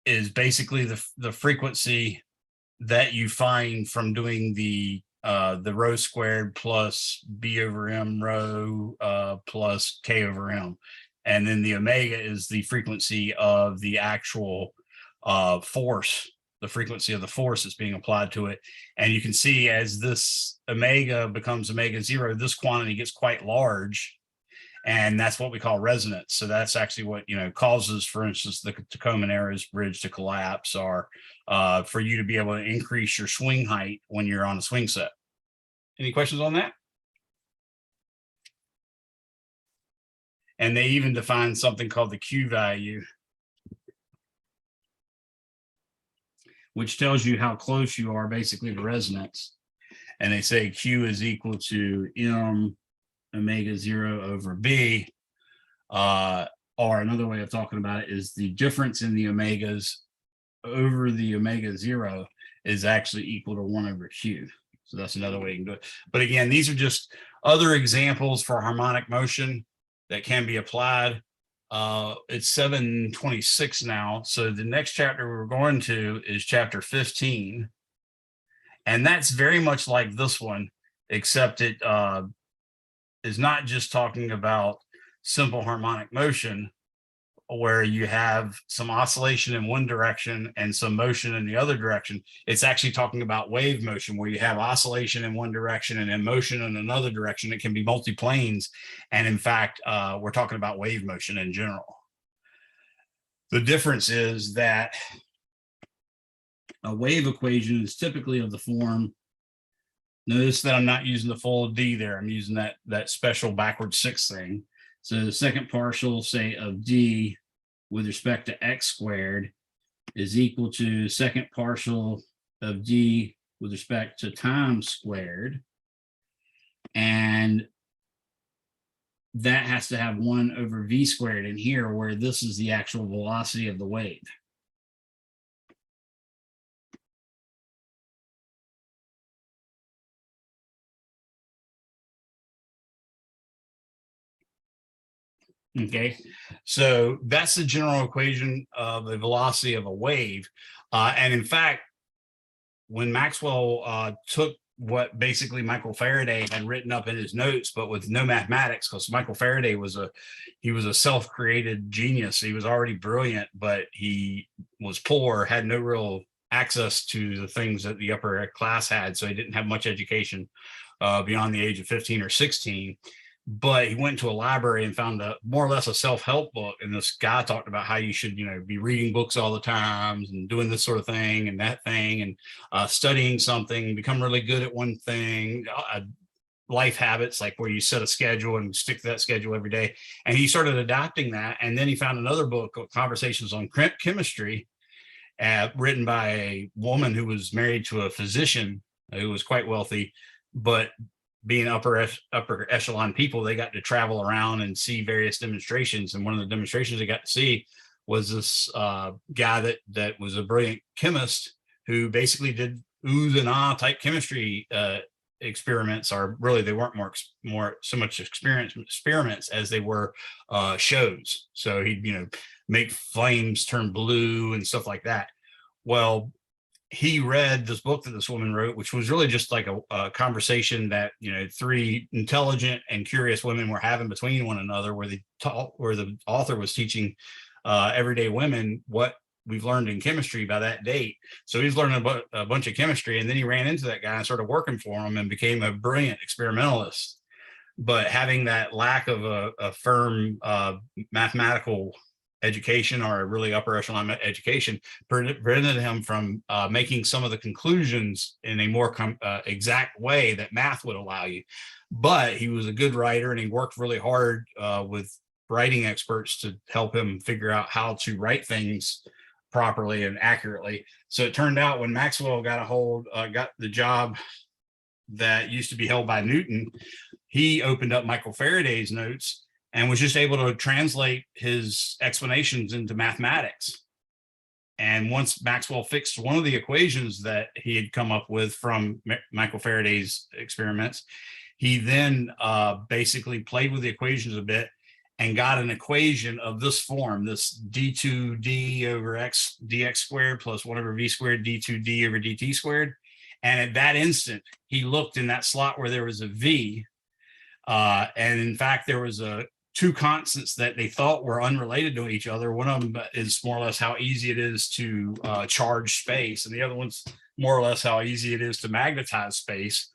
is basically the frequency that you find from doing the rho squared plus b over m rho plus k over m. And then the omega is the frequency of the actual force, the frequency of the force that's being applied to it. And you can see as this omega becomes omega 0, this quantity gets quite large. And that's what we call resonance. So that's actually what, causes, for instance, the Tacoma-Narrows bridge to collapse, or for you to be able to increase your swing height when you're on a swing set. Any questions on that? And they even define something called the Q value, which tells you how close you are basically to resonance. And they say Q is equal to m omega 0 over b, or another way of talking about it is the difference in the omegas over the omega 0 is actually equal to 1 over q. So that's another way you can do it. But again, these are just other examples for harmonic motion that can be applied. It's 7:26 now. So the next chapter we're going to is chapter 15. And that's very much like this one, except it is not just talking about simple harmonic motion, where you have some oscillation in one direction and some motion in the other direction. It's actually talking about wave motion, where you have oscillation in one direction and then motion in another direction. It can be multi-planes. And in fact, we're talking about wave motion in general. The difference is that a wave equation is typically of the form. Notice that I'm not using the full D there. I'm using that special backward 6 thing. So the second partial, say, of D with respect to x squared is equal to second partial of D with respect to time squared. And that has to have 1 over v squared in here, where this is the actual velocity of the wave. Okay, so that's the general equation of the velocity of a wave. And in fact, when Maxwell took what basically Michael Faraday had written up in his notes, but with no mathematics, because Michael Faraday was a self-created genius. He was already brilliant, but he was poor, had no real access to the things that the upper class had, so he didn't have much education beyond the age of 15 or 16. But he went to a library and found more or less a self-help book. And this guy talked about how you should, be reading books all the time and doing this sort of thing and that thing, and studying something, become really good at one thing, life habits, like where you set a schedule and stick to that schedule every day. And he started adopting that. And then he found another book called Conversations on Chemistry, written by a woman who was married to a physician who was quite wealthy, but being upper echelon people, they got to travel around and see various demonstrations. And one of the demonstrations they got to see was this guy that was a brilliant chemist who basically did oohs and ah type chemistry experiments. Or really, they weren't more so much experiments as they were shows. So he'd make flames turn blue and stuff like that. Well, he read this book that this woman wrote, which was really just like a conversation that 3 intelligent and curious women were having between one another, where the author was teaching everyday women what we've learned in chemistry by that date. So he's learning about a bunch of chemistry, and then he ran into that guy and started working for him and became a brilliant experimentalist. But having that lack of a firm mathematical education, or a really upper echelon education, prevented him from making some of the conclusions in a more exact way that math would allow you. But he was a good writer, and he worked really hard with writing experts to help him figure out how to write things properly and accurately. So it turned out when Maxwell got the job that used to be held by Newton, he opened up Michael Faraday's notes and was just able to translate his explanations into mathematics. And once Maxwell fixed one of the equations that he had come up with from Michael Faraday's experiments, he then basically played with the equations a bit and got an equation of this form, this d2d over x dx squared plus 1 over v squared d2d over dt squared. And at that instant, he looked in that slot where there was a v, and in fact, there was 2 constants that they thought were unrelated to each other. One of them is more or less how easy it is to charge space, and the other one's more or less how easy it is to magnetize space.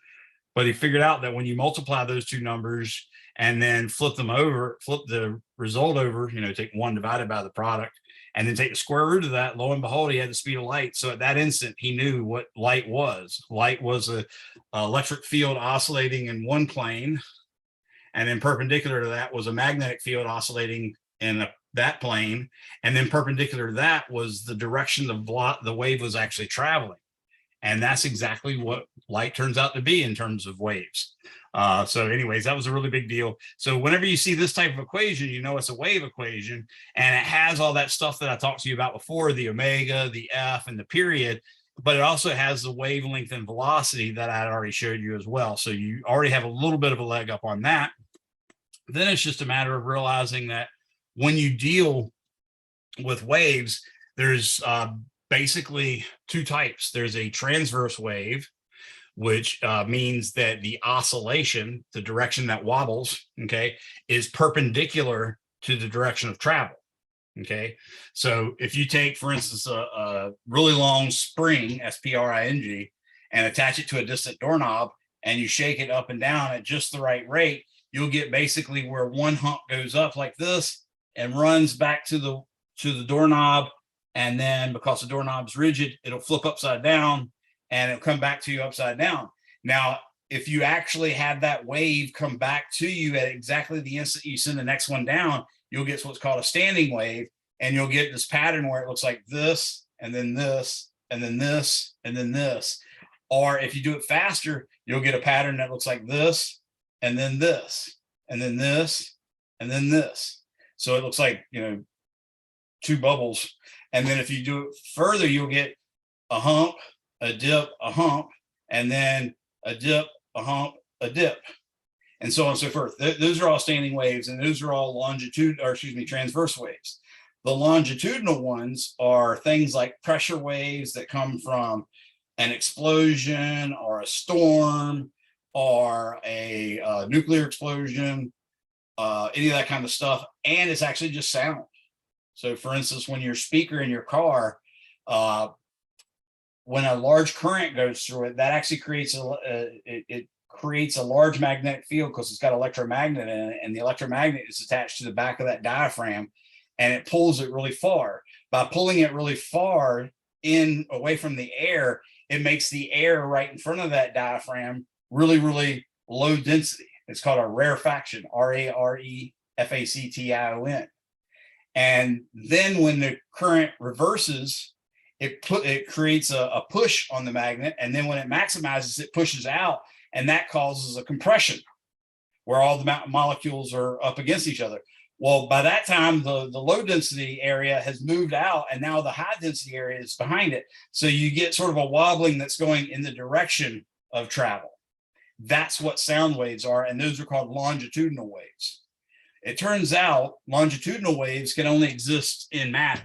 But he figured out that when you multiply those 2 numbers and then flip the result over, take 1 divided by the product, and then take the square root of that, lo and behold, he had the speed of light. So at that instant, he knew what light was. Light was an electric field oscillating in one plane, and then perpendicular to that was a magnetic field oscillating in that plane. And then perpendicular to that was the direction the wave was actually traveling. And that's exactly what light turns out to be in terms of waves. So anyways, that was a really big deal. So whenever you see this type of equation, it's a wave equation, and it has all that stuff that I talked to you about before, the omega, the F, and the period, but it also has the wavelength and velocity that I had already showed you as well. So you already have a little bit of a leg up on that. Then it's just a matter of realizing that when you deal with waves, there's basically 2 types. There's a transverse wave, which means that the oscillation, the direction that wobbles, is perpendicular to the direction of travel. So if you take, for instance, a really long spring, spring, and attach it to a distant doorknob, and you shake it up and down at just the right rate, you'll get basically where one hump goes up like this and runs back to the doorknob. And then because the doorknob's rigid, it'll flip upside down and it'll come back to you upside down. Now, if you actually have that wave come back to you at exactly the instant you send the next one down, you'll get what's called a standing wave. And you'll get this pattern where it looks like this, and then this, and then this, and then this. Or if you do it faster, you'll get a pattern that looks like this, and then this, and then this, and then this. So it looks like, you know, two bubbles. And then if you do it further, you'll get a hump, a dip, a hump, and then a dip, a hump, a dip, and so on and so forth. Those are all standing waves, and those are all transverse waves. The longitudinal ones are things like pressure waves that come from an explosion or a storm or a nuclear explosion, any of that kind of stuff. And it's actually just sound. So for instance, when your speaker in your car, when a large current goes through it, that actually creates it creates a large magnetic field because it's got electromagnet in it, and the electromagnet is attached to the back of that diaphragm, and it pulls it really far. By pulling it really far in away from the air, it makes the air right in front of that diaphragm really, really low density. It's called a rarefaction, RAREFACTION. And then when the current reverses, it creates a push on the magnet, and then when it maximizes, it pushes out, and that causes a compression where all the molecules are up against each other. Well, by that time, the low density area has moved out, and now the high density area is behind it. So you get sort of a wobbling that's going in the direction of travel. That's what sound waves are, and those are called longitudinal waves. It turns out longitudinal waves can only exist in matter.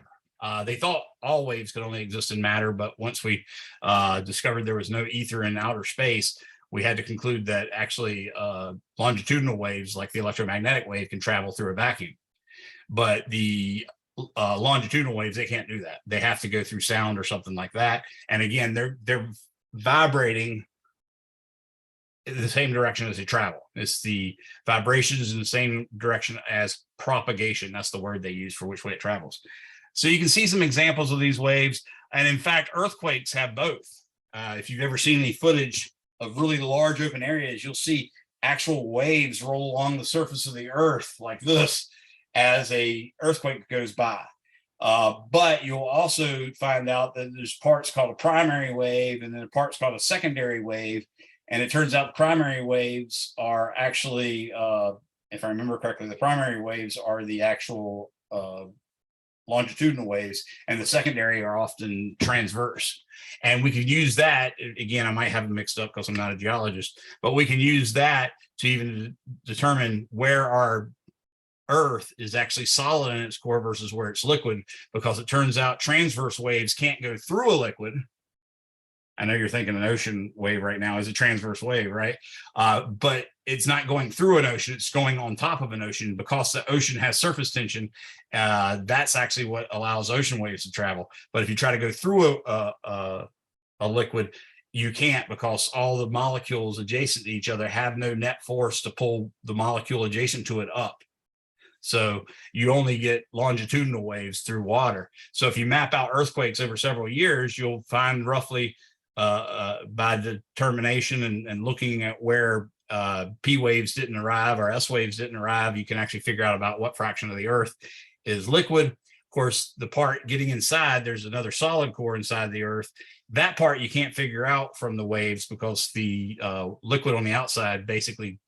They thought all waves could only exist in matter, but once we discovered there was no ether in outer space, we had to conclude that actually longitudinal waves, like the electromagnetic wave, can travel through a vacuum. But the longitudinal waves, they can't do that. They have to go through sound or something like that. And again, they're vibrating in the same direction as they travel. It's the vibrations in the same direction as propagation. That's the word they use for which way it travels. So you can see some examples of these waves. And in fact, earthquakes have both. If you've ever seen any footage of really large open areas, you'll see actual waves roll along the surface of the earth like this as a earthquake goes by. But you'll also find out that there's parts called a primary wave and then a parts called a secondary wave. And it turns out the primary waves are actually, if I remember correctly, the primary waves are the actual longitudinal waves, and the secondary are often transverse. And we could use that, again, I might have them mixed up because I'm not a geologist, but we can use that to even determine where our Earth is actually solid in its core versus where it's liquid, because it turns out transverse waves can't go through a liquid. I know you're thinking an ocean wave right now is a transverse wave, right? But it's not going through an ocean, it's going on top of an ocean because the ocean has surface tension. That's actually what allows ocean waves to travel. But if you try to go through a liquid, you can't, because all the molecules adjacent to each other have no net force to pull the molecule adjacent to it up. So you only get longitudinal waves through water. So if you map out earthquakes over several years, you'll find roughly by determination and looking at where P waves didn't arrive or S waves didn't arrive, you can actually figure out about what fraction of the Earth is liquid. Of course, the part getting inside, there's another solid core inside the Earth. That part you can't figure out from the waves because the liquid on the outside basically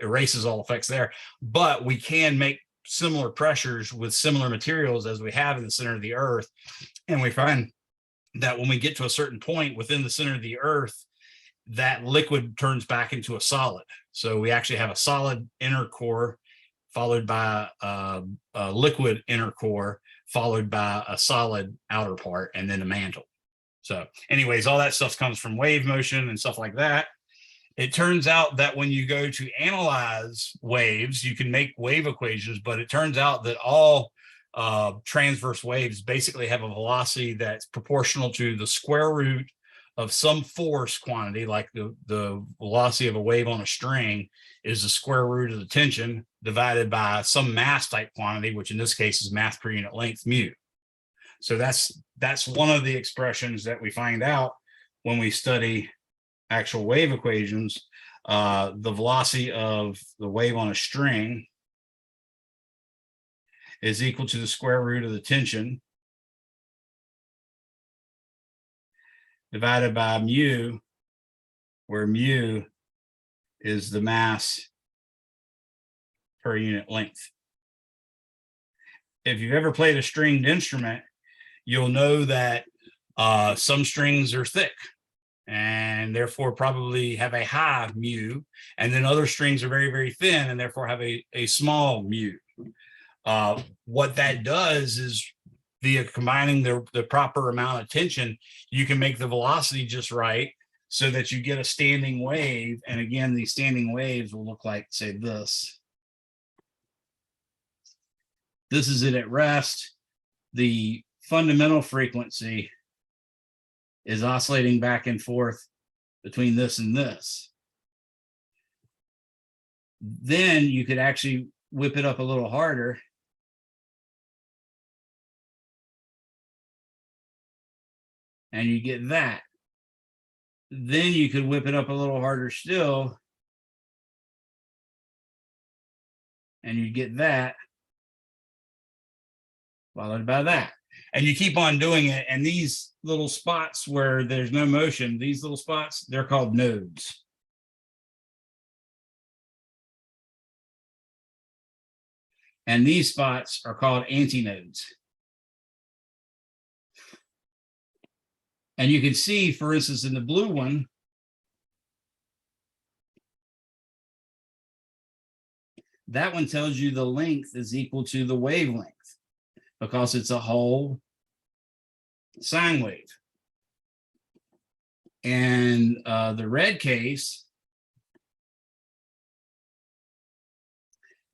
erases all effects there. But we can make similar pressures with similar materials as we have in the center of the Earth. And we find that when we get to a certain point within the center of the Earth, that liquid turns back into a solid. So we actually have a solid inner core followed by a liquid inner core followed by a solid outer part and then a mantle. So anyways, all that stuff comes from wave motion and stuff like that. It turns out that when you go to analyze waves, you can make wave equations, but it turns out that all transverse waves basically have a velocity that's proportional to the square root of some force quantity, like the velocity of a wave on a string is the square root of the tension divided by some mass type quantity, which in this case is mass per unit length, mu. So that's one of the expressions that we find out when we study actual wave equations. The velocity of the wave on a string is equal to the square root of the tension divided by mu, where mu is the mass per unit length. If you've ever played a stringed instrument, you'll know that some strings are thick and therefore probably have a high mu, and then other strings are very, very thin and therefore have a small mu. What that does is, via combining the proper amount of tension, you can make the velocity just right so that you get a standing wave. And again, these standing waves will look like, say, this. This is it at rest. The fundamental frequency is oscillating back and forth between this and this. Then you could actually whip it up a little harder. And you get that. Then you could whip it up a little harder still. And you get that. Followed by that. And you keep on doing it. And these little spots where there's no motion, these little spots, they're called nodes. And these spots are called antinodes. And you can see, for instance, in the blue one, that one tells you the length is equal to the wavelength because it's a whole sine wave. And the red case,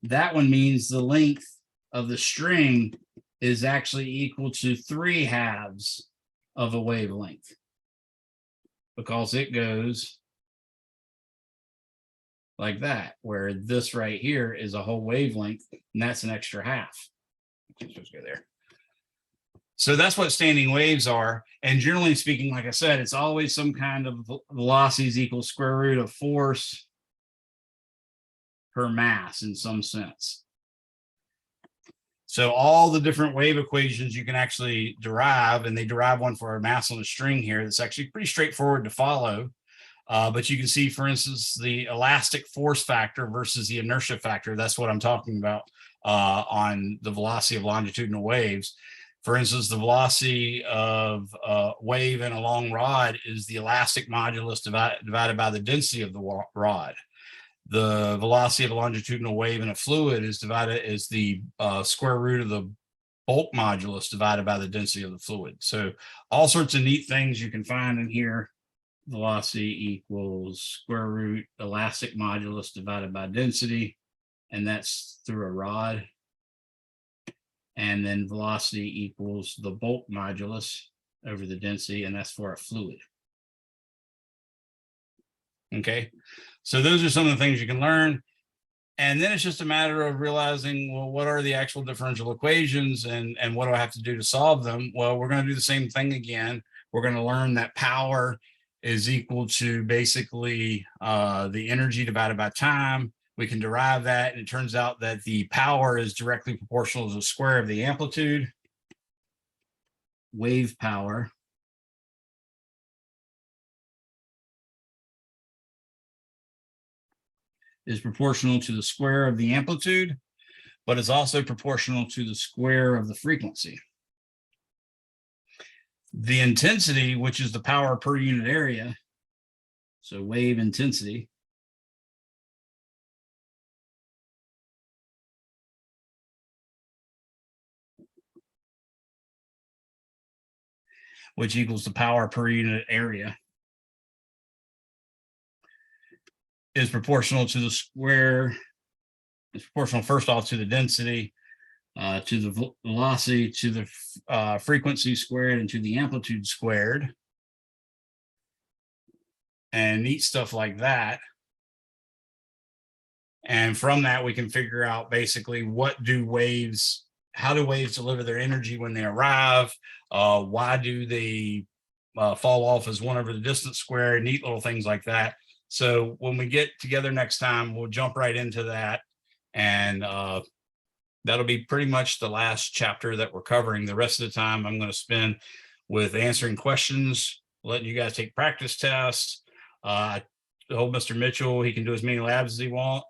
that one means the length of the string is actually equal to 3/2 of a wavelength, because it goes like that, where this right here is a whole wavelength, and that's an extra half. Let's go there. So that's what standing waves are. And generally speaking, like I said, it's always some kind of velocities equals square root of force per mass in some sense. So all the different wave equations you can actually derive, and they derive one for a mass on a string here that's actually pretty straightforward to follow. But you can see, for instance, the elastic force factor versus the inertia factor. That's what I'm talking about on the velocity of longitudinal waves. For instance, the velocity of a wave in a long rod is the elastic modulus divided by the density of the rod. The velocity of a longitudinal wave in a fluid is the square root of the bulk modulus divided by the density of the fluid. So all sorts of neat things you can find in here. Velocity equals square root elastic modulus divided by density, and that's through a rod. And then velocity equals the bulk modulus over the density, and that's for a fluid. Okay, so those are some of the things you can learn. And then it's just a matter of realizing, well, what are the actual differential equations, and what do I have to do to solve them? Well, we're going to do the same thing again. We're going to learn that power is equal to basically the energy divided by time. We can derive that, and it turns out that the power is directly proportional to the square of the amplitude. Wave power is proportional to the square of the amplitude, but it's also proportional to the square of the frequency. The intensity, which is the power per unit area, so wave intensity, which equals the power per unit area, is proportional to the square. It's proportional, first off, to the density, to the velocity, to the frequency squared, and to the amplitude squared. And neat stuff like that. And from that, we can figure out basically how do waves deliver their energy when they arrive? Why do they fall off as 1 over the distance squared? Neat little things like that. So when we get together next time, we'll jump right into that. And that'll be pretty much the last chapter that we're covering. The rest of the time I'm going to spend with answering questions, letting you guys take practice tests. told Mr. Mitchell he can do as many labs as he wants.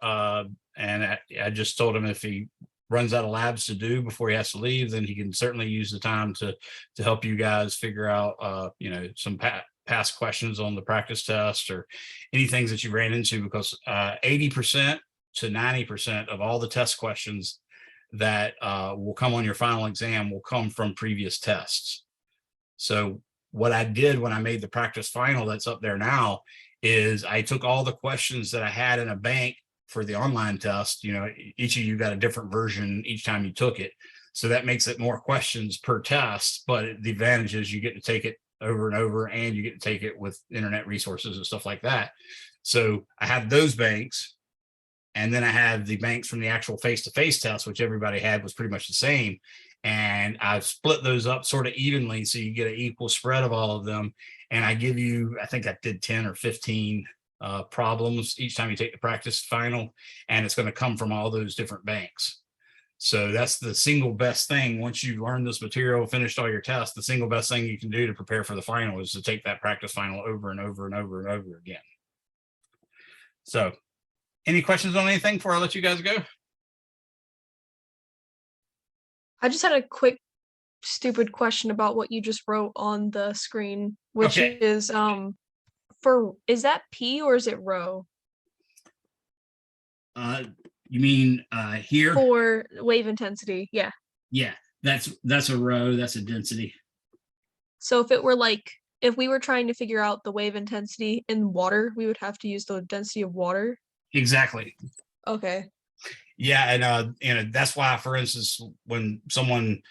And I just told him if he runs out of labs to do before he has to leave, then he can certainly use the time to help you guys figure out, some past questions on the practice test or any things that you ran into, because 80% to 90% of all the test questions that will come on your final exam will come from previous tests. So what I did when I made the practice final that's up there now is I took all the questions that I had in a bank for the online test. Each of you got a different version each time you took it. So that makes it more questions per test, but the advantage is you get to take it over and over, and you get to take it with internet resources and stuff like that. So I have those banks, and then I have the banks from the actual face-to-face test, which everybody had was pretty much the same. And I've split those up sort of evenly, so you get an equal spread of all of them. And I give you, I think I did 10 or 15 problems each time you take the practice final, and it's going to come from all those different banks. So that's the single best thing. Once you've learned this material, finished all your tests, the single best thing you can do to prepare for the final is to take that practice final over and over and over and over again. So any questions on anything before I let you guys go? I just had a quick stupid question about what you just wrote on the screen, which Okay. is is that P or is it rho? You mean here? For wave intensity, yeah. Yeah, that's a rho, that's a density. So if we were trying to figure out the wave intensity in water, we would have to use the density of water. Exactly. Okay. Yeah, and that's why, for instance, when someone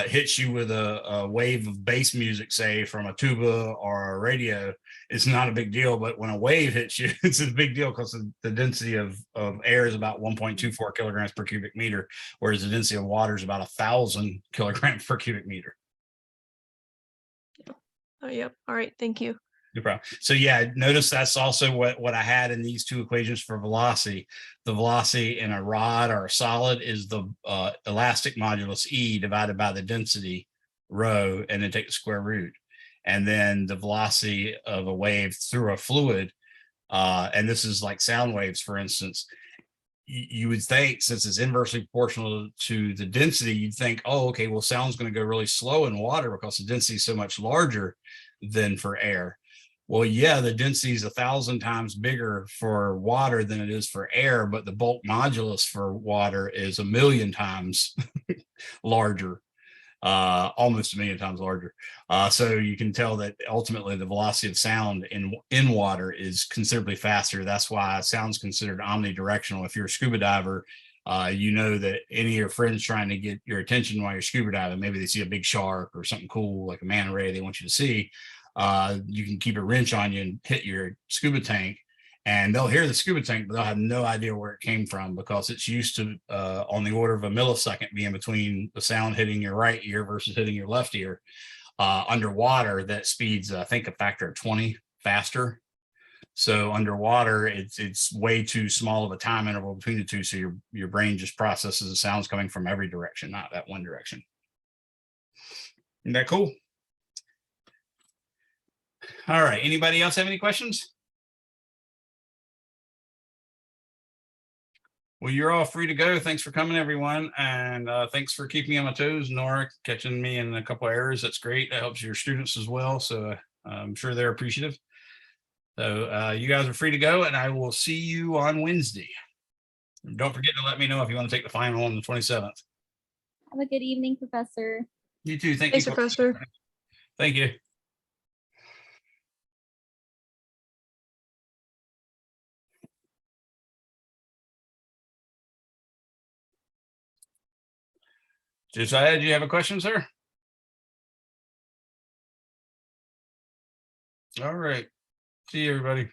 hits you with a wave of bass music, say from a tuba or a radio, it's not a big deal. But when a wave hits you, it's a big deal, because the density of air is about 1.24 kilograms per cubic meter, whereas the density of water is about 1,000 kilograms per cubic meter. Oh, yep. All right. Thank you. No problem. So yeah, notice that's also what I had in these two equations for velocity. The velocity in a rod or a solid is the elastic modulus E divided by the density rho, and then take the square root. And then the velocity of a wave through a fluid, and this is like sound waves, for instance, you would think, since it's inversely proportional to the density, you'd think, oh, okay, well, sound's going to go really slow in water because the density is so much larger than for air. Well, yeah, the density is 1,000 times bigger for water than it is for air, but the bulk modulus for water is 1,000,000 times larger, almost 1,000,000 times larger. So you can tell that ultimately the velocity of sound in water is considerably faster. That's why sound's considered omnidirectional. If you're a scuba diver, you know that any of your friends trying to get your attention while you're scuba diving, maybe they see a big shark or something cool like a manta ray they want you to see. You can keep a wrench on you and hit your scuba tank, and they'll hear the scuba tank, but they'll have no idea where it came from, because it's used to on the order of a millisecond being between the sound hitting your right ear versus hitting your left ear. Underwater, that speed's, I think, a factor of 20 faster. So underwater, it's way too small of a time interval between the two. So your brain just processes the sounds coming from every direction, not that one direction. Isn't that cool? All right. Anybody else have any questions? Well, you're all free to go. Thanks for coming, everyone. And thanks for keeping me on my toes. Nora, catching me in a couple of errors. That's great. That helps your students as well. So I'm sure they're appreciative. So you guys are free to go, and I will see you on Wednesday. And don't forget to let me know if you want to take the final on the 27th. Have a good evening, Professor. You too. Thank Thanks, you. Professor. Thank you. Josiah, do you have a question, sir? All right. See you, everybody.